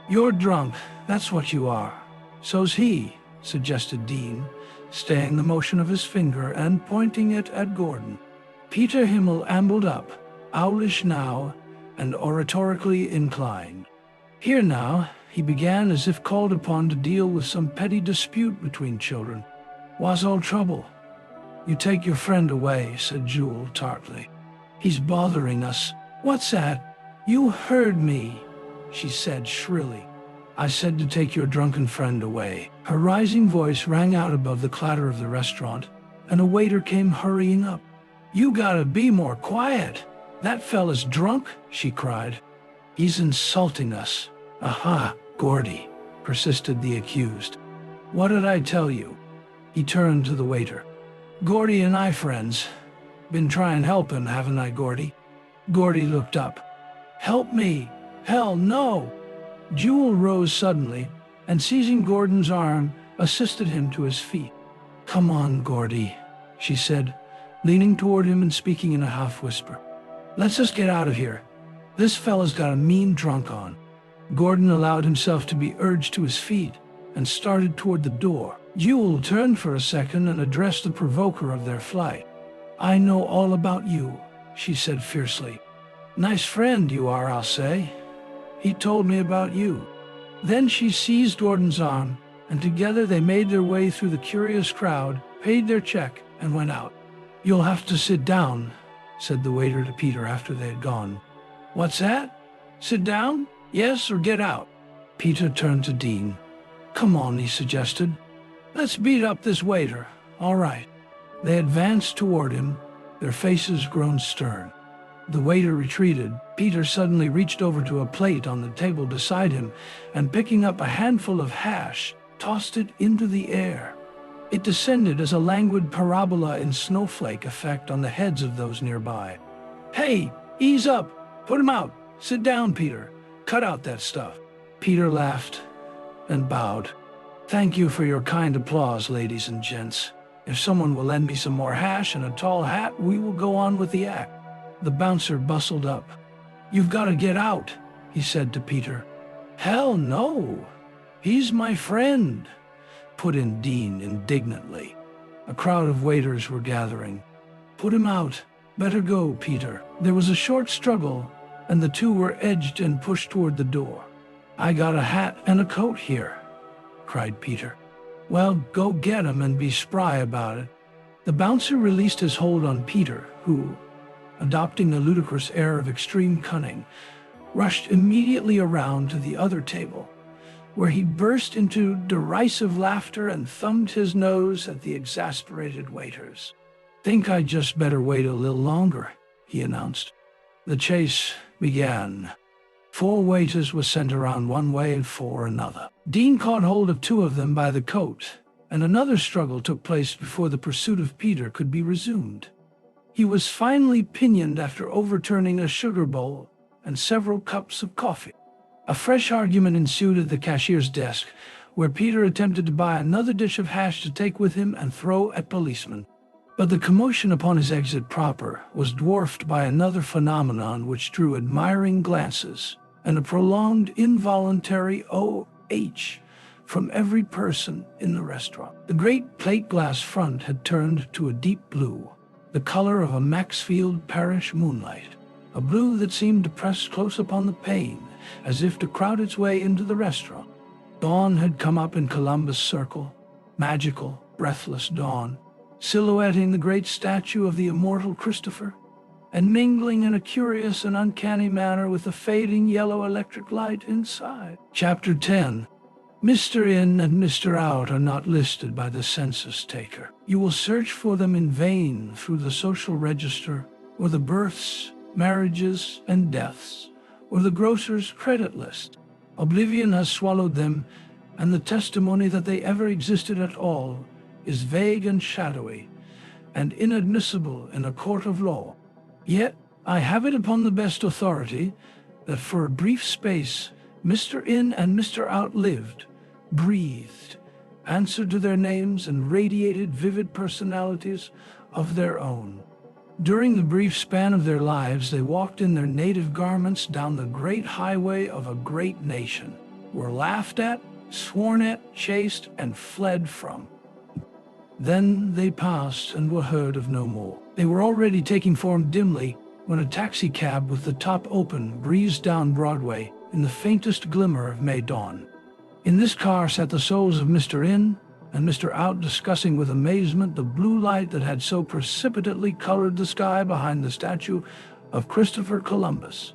"You're drunk, that's what you are." "So's he," suggested Dean, staying the motion of his finger and pointing it at Gordon. Peter Himmel ambled up, owlish now and oratorically inclined. "Here now," he began, as if called upon to deal with some petty dispute between children. "What's all trouble?" "You take your friend away," said Jewel tartly. "He's bothering us." "What's that?" "You heard me," she said shrilly. "I said to take your drunken friend away." Her rising voice rang out above the clatter of the restaurant, and a waiter came hurrying up. "You gotta be more quiet. That fella's drunk," she cried. "He's insulting us." "Aha, Gordy," persisted the accused. "What did I tell you?" He turned to the waiter. "Gordy and I friends. Been trying to help him, haven't I, Gordy?" Gordy looked up. "Help me? Hell no!" Jewel rose suddenly, and seizing Gordon's arm, assisted him to his feet. "Come on, Gordy," she said, leaning toward him and speaking in a half-whisper. "Let's just get out of here. This fella's got a mean drunk on." Gordon allowed himself to be urged to his feet and started toward the door. Jewel turned for a second and addressed the provoker of their flight. "I know all about you," she said fiercely. "Nice friend you are, I'll say. He told me about you." Then she seized Gordon's arm, and together they made their way through the curious crowd, paid their check, and went out. "You'll have to sit down," said the waiter to Peter after they had gone. "What's that? Sit down? Yes, or get out?" Peter turned to Dean. "Come on," he suggested. "Let's beat up this waiter. All right." They advanced toward him, their faces grown stern. The waiter retreated. Peter suddenly reached over to a plate on the table beside him and, picking up a handful of hash, tossed it into the air. It descended as a languid parabola in snowflake effect on the heads of those nearby. "Hey, ease up! Put him out! Sit down, Peter! Cut out that stuff!" Peter laughed and bowed. "Thank you for your kind applause, ladies and gents. If someone will lend me some more hash and a tall hat, we will go on with the act." The bouncer bustled up. "You've got to get out," he said to Peter. "Hell no! He's my friend," put in Dean indignantly. A crowd of waiters were gathering. "Put him out. Better go, Peter." There was a short struggle, and the two were edged and pushed toward the door. "I got a hat and a coat here," cried Peter. "Well, go get 'em and be spry about it." The bouncer released his hold on Peter, who, adopting a ludicrous air of extreme cunning, rushed immediately around to the other table, where he burst into derisive laughter and thumbed his nose at the exasperated waiters. "Think I'd just better wait a little longer," he announced. The chase began. 4 waiters were sent around one way and 4 another. Dean caught hold of 2 of them by the coat, and another struggle took place before the pursuit of Peter could be resumed. He was finally pinioned after overturning a sugar bowl and several cups of coffee. A fresh argument ensued at the cashier's desk, where Peter attempted to buy another dish of hash to take with him and throw at policemen. But the commotion upon his exit proper was dwarfed by another phenomenon which drew admiring glances and a prolonged involuntary "oh" from every person in the restaurant. The great plate glass front had turned to a deep blue, the color of a Maxfield Parish moonlight, a blue that seemed to press close upon the pane, as if to crowd its way into the restaurant. Dawn had come up in Columbus Circle, magical, breathless dawn, silhouetting the great statue of the immortal Christopher, and mingling in a curious and uncanny manner with the fading yellow electric light inside. Chapter 10. Mr. In and Mr. Out are not listed by the census taker. You will search for them in vain through the social register, or the births, marriages, and deaths, or the grocer's credit list. Oblivion has swallowed them, and the testimony that they ever existed at all is vague and shadowy, and inadmissible in a court of law. Yet I have it upon the best authority that for a brief space Mr. In and Mr. Out lived, breathed, answered to their names, and radiated vivid personalities of their own. During the brief span of their lives, they walked in their native garments down the great highway of a great nation, were laughed at, sworn at, chased, and fled from. Then they passed and were heard of no more. They were already taking form dimly when a taxicab with the top open breezed down Broadway in the faintest glimmer of May dawn. In this car sat the souls of Mr. In and Mr. Out, discussing with amazement the blue light that had so precipitately colored the sky behind the statue of Christopher Columbus,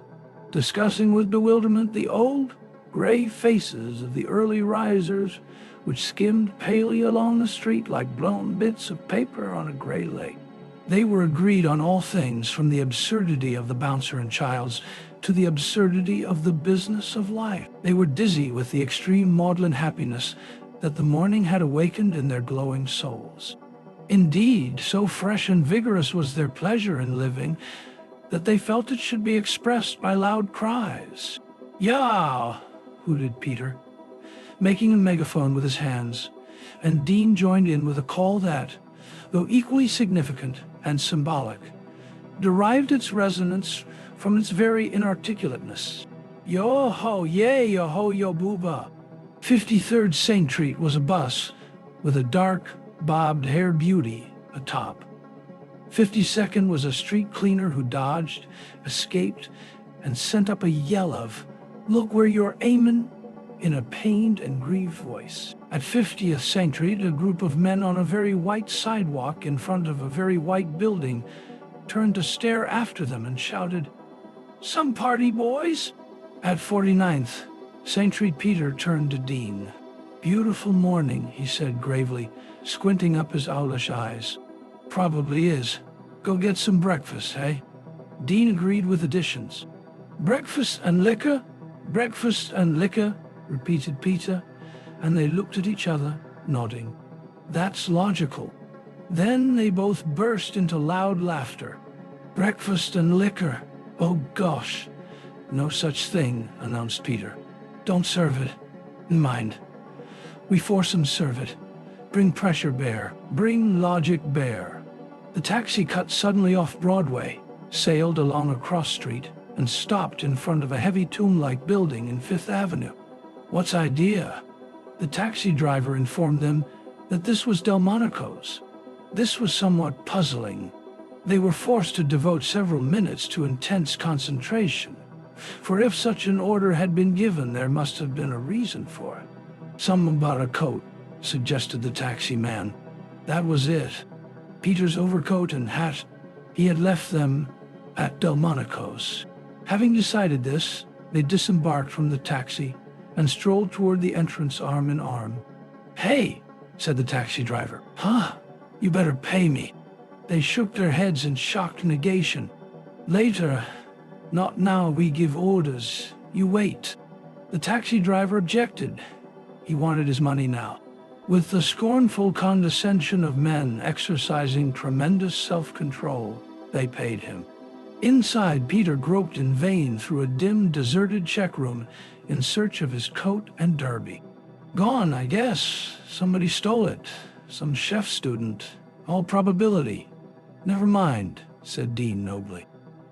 discussing with bewilderment the old, gray faces of the early risers which skimmed palely along the street like blown bits of paper on a gray lake. They were agreed on all things, from the absurdity of the bouncer and Childs to the absurdity of the business of life. They were dizzy with the extreme maudlin happiness that the morning had awakened in their glowing souls. Indeed, so fresh and vigorous was their pleasure in living that they felt it should be expressed by loud cries. "Yah!" hooted Peter, making a megaphone with his hands, and Dean joined in with a call that, though equally significant and symbolic, derived its resonance from its very inarticulateness. "Yo-ho, yay, yo-ho, yo-booba." 53rd St. Street was a bus with a dark, bobbed-haired beauty atop. 52nd was a street cleaner who dodged, escaped, and sent up a yell of, "Look where you're aimin'," in a pained and grieved voice. At 50th St. Street, a group of men on a very white sidewalk in front of a very white building turned to stare after them and shouted, "Some party, boys?" At 49th St. Street, Peter turned to Dean. "Beautiful morning," he said gravely, squinting up his owlish eyes. "Probably is. Go get some breakfast, hey?" Dean agreed with additions. "Breakfast and liquor? Breakfast and liquor," repeated Peter, and they looked at each other, nodding. That's logical. Then they both burst into loud laughter. Breakfast and liquor. Oh gosh. No such thing, announced Peter. Don't serve it. Mind. We force 'em serve it. Bring pressure bear. Bring logic bear. The taxi cut suddenly off Broadway, sailed along a cross street, and stopped in front of a heavy tomb-like building in Fifth Avenue. What's idea? The taxi driver informed them that this was Delmonico's. This was somewhat puzzling. They were forced to devote several minutes to intense concentration, for if such an order had been given, there must have been a reason for it. Something about a coat, suggested the taxi man. That was it. Peter's overcoat and hat. He had left them at Delmonico's. Having decided this, they disembarked from the taxi and strolled toward the entrance arm in arm. Hey, said the taxi driver. Huh? You better pay me. They shook their heads in shocked negation. Later. Not now, we give orders. You wait. The taxi driver objected. He wanted his money now. With the scornful condescension of men exercising tremendous self-control, they paid him. Inside, Peter groped in vain through a dim, deserted check room in search of his coat and derby. Gone, I guess. Somebody stole it. Some chef student. All probability. Never mind, said Dean nobly.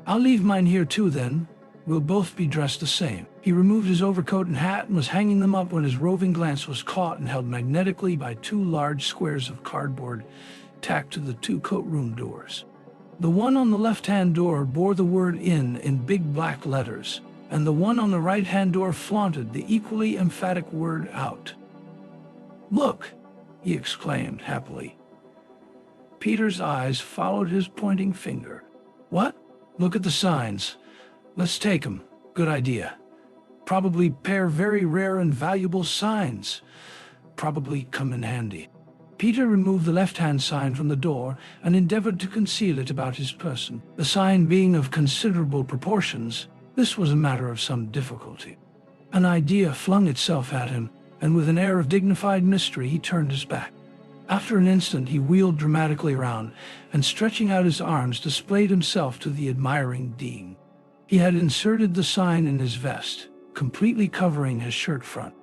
I'll leave mine here too, then. We'll both be dressed the same. He removed his overcoat and hat and was hanging them up when his roving glance was caught and held magnetically by two large squares of cardboard tacked to the two coat-room doors. The one on the left-hand door bore the word in big black letters, and the one on the right-hand door flaunted the equally emphatic word out. Look, he exclaimed happily. Peter's eyes followed his pointing finger. What? Look at the signs. Let's take 'em. Good idea. Probably pair very rare and valuable signs. Probably come in handy. Peter removed the left-hand sign from the door and endeavored to conceal it about his person. The sign being of considerable proportions, this was a matter of some difficulty. An idea flung itself at him, and with an air of dignified mystery he turned his back. After an instant he wheeled dramatically around, and stretching out his arms displayed himself to the admiring Dean. He had inserted the sign in his vest, completely covering his shirt front.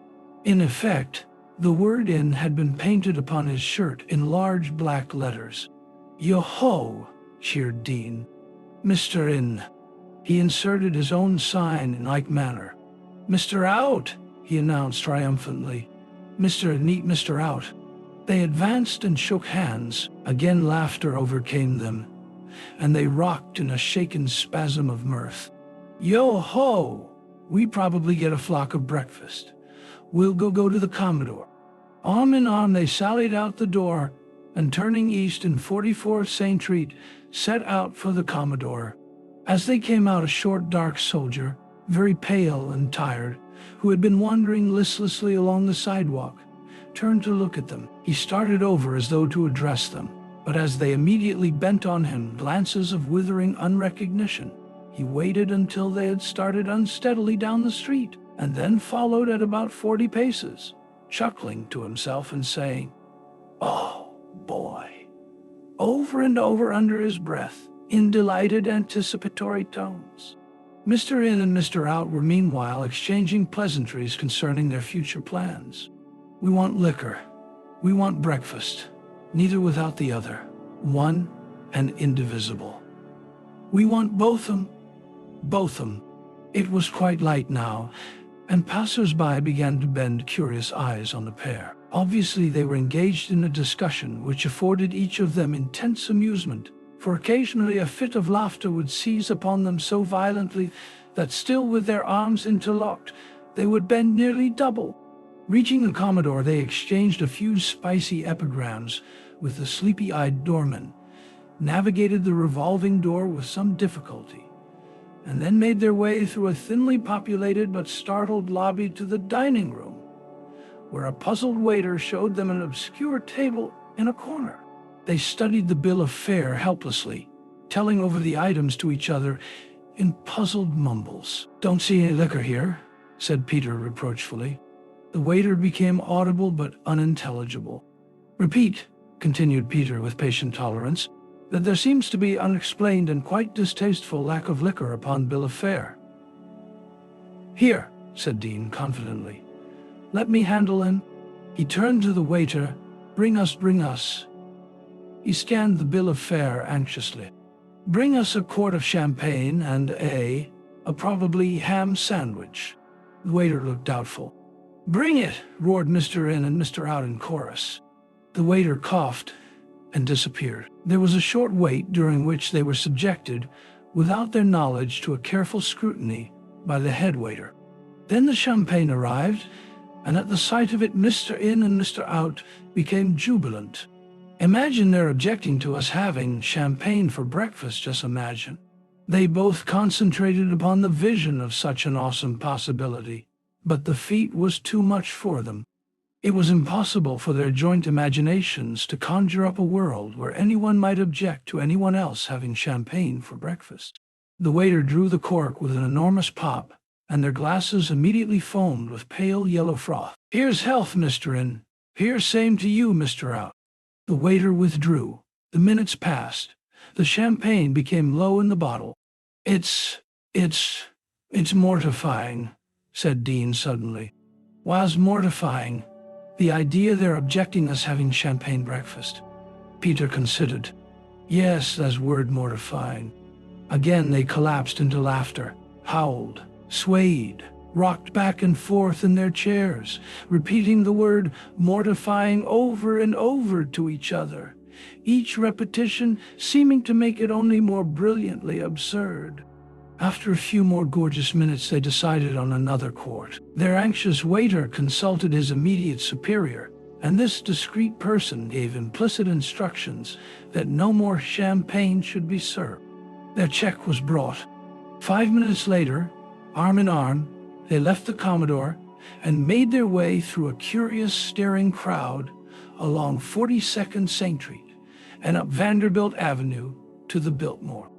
In effect, the word in had been painted upon his shirt in large black letters. Yo-ho, cheered Dean. Mr. In. He inserted his own sign in like manner. Mr. Out, he announced triumphantly. Mr. Neat Mr. Out. They advanced and shook hands. Again laughter overcame them, and they rocked in a shaken spasm of mirth. Yo-ho! We probably get a flock of breakfast. We'll go to the Commodore. Arm in arm they sallied out the door, and turning east in 44th St. Street, set out for the Commodore. As they came out, a short, dark soldier, very pale and tired, who had been wandering listlessly along the sidewalk, turned to look at them. He started over as though to address them, but as they immediately bent on him glances of withering unrecognition, he waited until they had started unsteadily down the street, and then followed at about 40 paces, chuckling to himself and saying, "Oh, boy," over and over under his breath, in delighted anticipatory tones. Mr. In and Mr. Out were meanwhile exchanging pleasantries concerning their future plans. We want liquor. We want breakfast. Neither without the other. One and indivisible. We want both-'em. Both-'em. It was quite light now, and passers-by began to bend curious eyes on the pair. Obviously they were engaged in a discussion which afforded each of them intense amusement, for occasionally a fit of laughter would seize upon them so violently that still with their arms interlocked, they would bend nearly double. Reaching the Commodore, they exchanged a few spicy epigrams with the sleepy-eyed doorman, navigated the revolving door with some difficulty, and then made their way through a thinly populated but startled lobby to the dining room, where a puzzled waiter showed them an obscure table in a corner. They studied the bill of fare helplessly, telling over the items to each other in puzzled mumbles. "Don't see any liquor here," said Peter reproachfully. The waiter became audible but unintelligible. Repeat, continued Peter with patient tolerance, that there seems to be unexplained and quite distasteful lack of liquor upon bill of fare. Here, said Dean confidently. Let me handle him. He turned to the waiter. Bring us. He scanned the bill of fare anxiously. Bring us a quart of champagne and a probably ham sandwich. The waiter looked doubtful. Bring it, roared Mr. In and Mr. Out in chorus. The waiter coughed and disappeared. There was a short wait during which they were subjected, without their knowledge, to a careful scrutiny by the head waiter. Then the champagne arrived, and at the sight of it Mr. In and Mr. Out became jubilant. Imagine their objecting to us having champagne for breakfast, just imagine. They both concentrated upon the vision of such an awesome possibility, but the feat was too much for them. It was impossible for their joint imaginations to conjure up a world where anyone might object to anyone else having champagne for breakfast. The waiter drew the cork with an enormous pop, and their glasses immediately foamed with pale yellow froth. Here's health, Mr. In. Here's same to you, Mr. Out. The waiter withdrew. The minutes passed. The champagne became low in the bottle. It's mortifying, said Dean suddenly. Why's mortifying? The idea they're objecting us having champagne breakfast. Peter considered. Yes, that's word mortifying. Again they collapsed into laughter, howled, swayed, rocked back and forth in their chairs, repeating the word mortifying over and over to each other, each repetition seeming to make it only more brilliantly absurd. After a few more gorgeous minutes, they decided on another quart. Their anxious waiter consulted his immediate superior, and this discreet person gave implicit instructions that no more champagne should be served. Their check was brought. 5 minutes later, arm in arm, they left the Commodore and made their way through a curious, staring crowd along 42nd St. Street and up Vanderbilt Avenue to the Biltmore.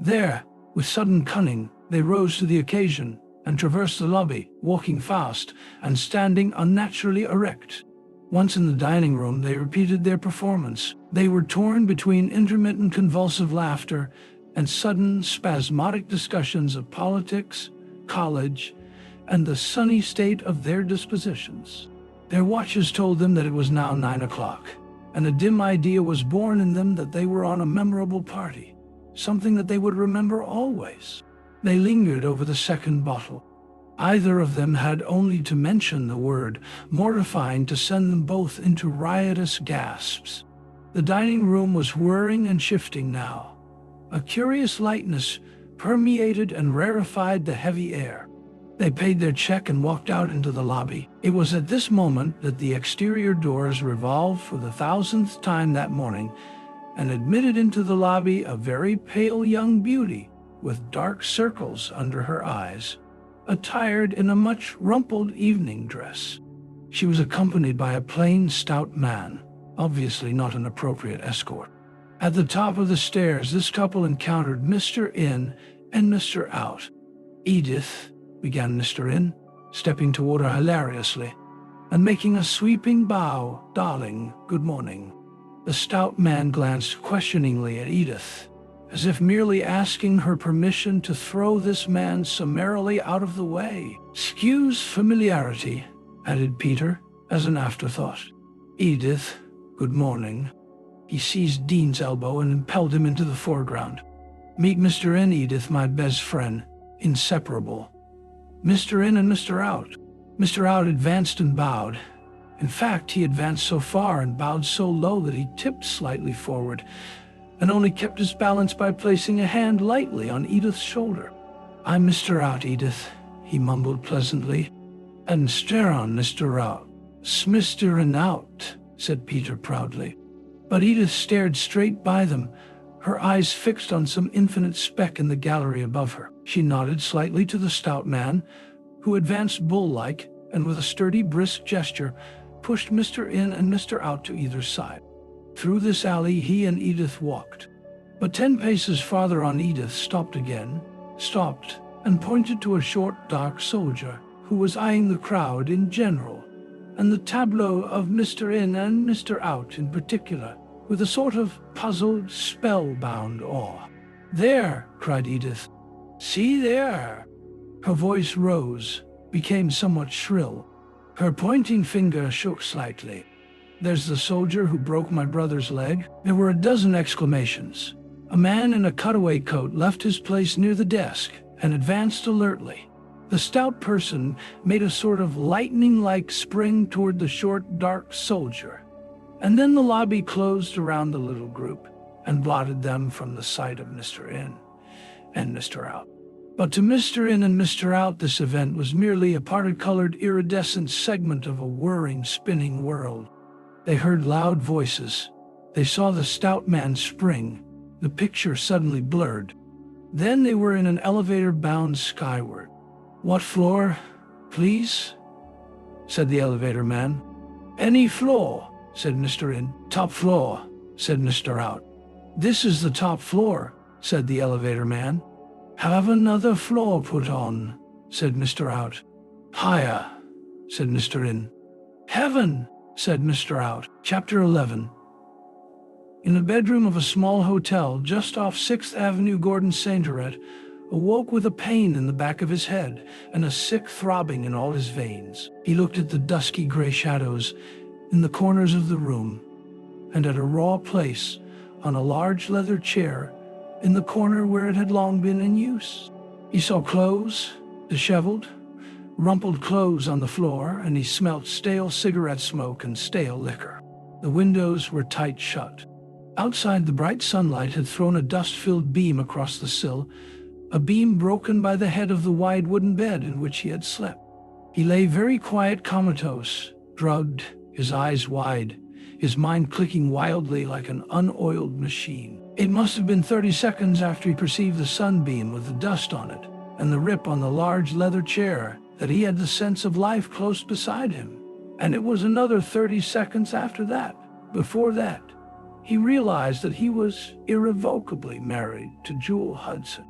There, with sudden cunning, they rose to the occasion and traversed the lobby, walking fast and standing unnaturally erect. Once in the dining room, they repeated their performance. They were torn between intermittent convulsive laughter and sudden spasmodic discussions of politics, college, and the sunny state of their dispositions. Their watches told them that it was now 9 o'clock, and a dim idea was born in them that they were on a memorable party, something that they would remember always. They lingered over the second bottle. Either of them had only to mention the word mortifying to send them both into riotous gasps. The dining room was whirring and shifting now. A curious lightness permeated and rarefied the heavy air. They paid their check and walked out into the lobby. It was at this moment that the exterior doors revolved for the 1000th time that morning, and admitted into the lobby a very pale young beauty with dark circles under her eyes, attired in a much rumpled evening dress. She was accompanied by a plain, stout man, obviously not an appropriate escort. At the top of the stairs, this couple encountered Mr. In and Mr. Out. Edith, began Mr. In, stepping toward her hilariously, and making a sweeping bow. Darling, good morning. The stout man glanced questioningly at Edith, as if merely asking her permission to throw this man summarily out of the way. Excuse familiarity, added Peter, as an afterthought. Edith, good morning. He seized Dean's elbow and impelled him into the foreground. Meet Mr. In, Edith, my best friend, inseparable. Mr. In and Mr. Out. Mr. Out advanced and bowed. In fact, he advanced so far and bowed so low that he tipped slightly forward, and only kept his balance by placing a hand lightly on Edith's shoulder. I'm Mr. Out, Edith, he mumbled pleasantly. And stare on Mr. Out. Smister and Out, said Peter proudly. But Edith stared straight by them, her eyes fixed on some infinite speck in the gallery above her. She nodded slightly to the stout man, who advanced bull-like, and with a sturdy, brisk gesture, pushed Mr. In and Mr. Out to either side. Through this alley he and Edith walked. But 10 paces farther on, Edith stopped and pointed to a short, dark soldier who was eyeing the crowd in general and the tableau of Mr. In and Mr. Out in particular, with a sort of puzzled, spellbound awe. "There!" cried Edith. "See there!" Her voice rose, became somewhat shrill. Her pointing finger shook slightly. "There's the soldier who broke my brother's leg." There were a dozen exclamations. A man in a cutaway coat left his place near the desk and advanced alertly. The stout person made a sort of lightning-like spring toward the short, dark soldier, and then the lobby closed around the little group and blotted them from the sight of Mr. In and Mr. Out. But to Mr. In and Mr. Out, this event was merely a parti-colored iridescent segment of a whirring, spinning world. They heard loud voices. They saw the stout man spring. The picture suddenly blurred. Then they were in an elevator bound skyward. "What floor, please?" said the elevator man. "Any floor," said Mr. In. "Top floor," said Mr. Out. "This is the top floor," said the elevator man. "Have another floor put on," said Mr. Out. "Higher," said Mr. In. "Heaven," said Mr. Out. Chapter 11. In a bedroom of a small hotel just off 6th Avenue, Gordon Sainteret awoke with a pain in the back of his head and a sick throbbing in all his veins. He looked at the dusky gray shadows in the corners of the room and at a raw place on a large leather chair in the corner where it had long been in use. He saw clothes, disheveled, rumpled clothes on the floor, and he smelt stale cigarette smoke and stale liquor. The windows were tight shut. Outside, the bright sunlight had thrown a dust-filled beam across the sill, a beam broken by the head of the wide wooden bed in which he had slept. He lay very quiet, comatose, drugged, his eyes wide, his mind clicking wildly like an unoiled machine. It must have been 30 seconds after he perceived the sunbeam with the dust on it and the rip on the large leather chair that he had the sense of life close beside him. And it was another 30 seconds after that, before that, he realized that he was irrevocably married to Jewel Hudson.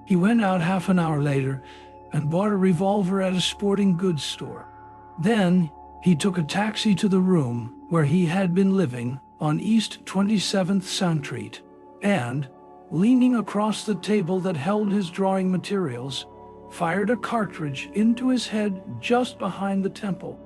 He went out half an hour later and bought a revolver at a sporting goods store. Then he took a taxi to the room where he had been living on East 27th Street and, leaning across the table that held his drawing materials, fired a cartridge into his head just behind the temple.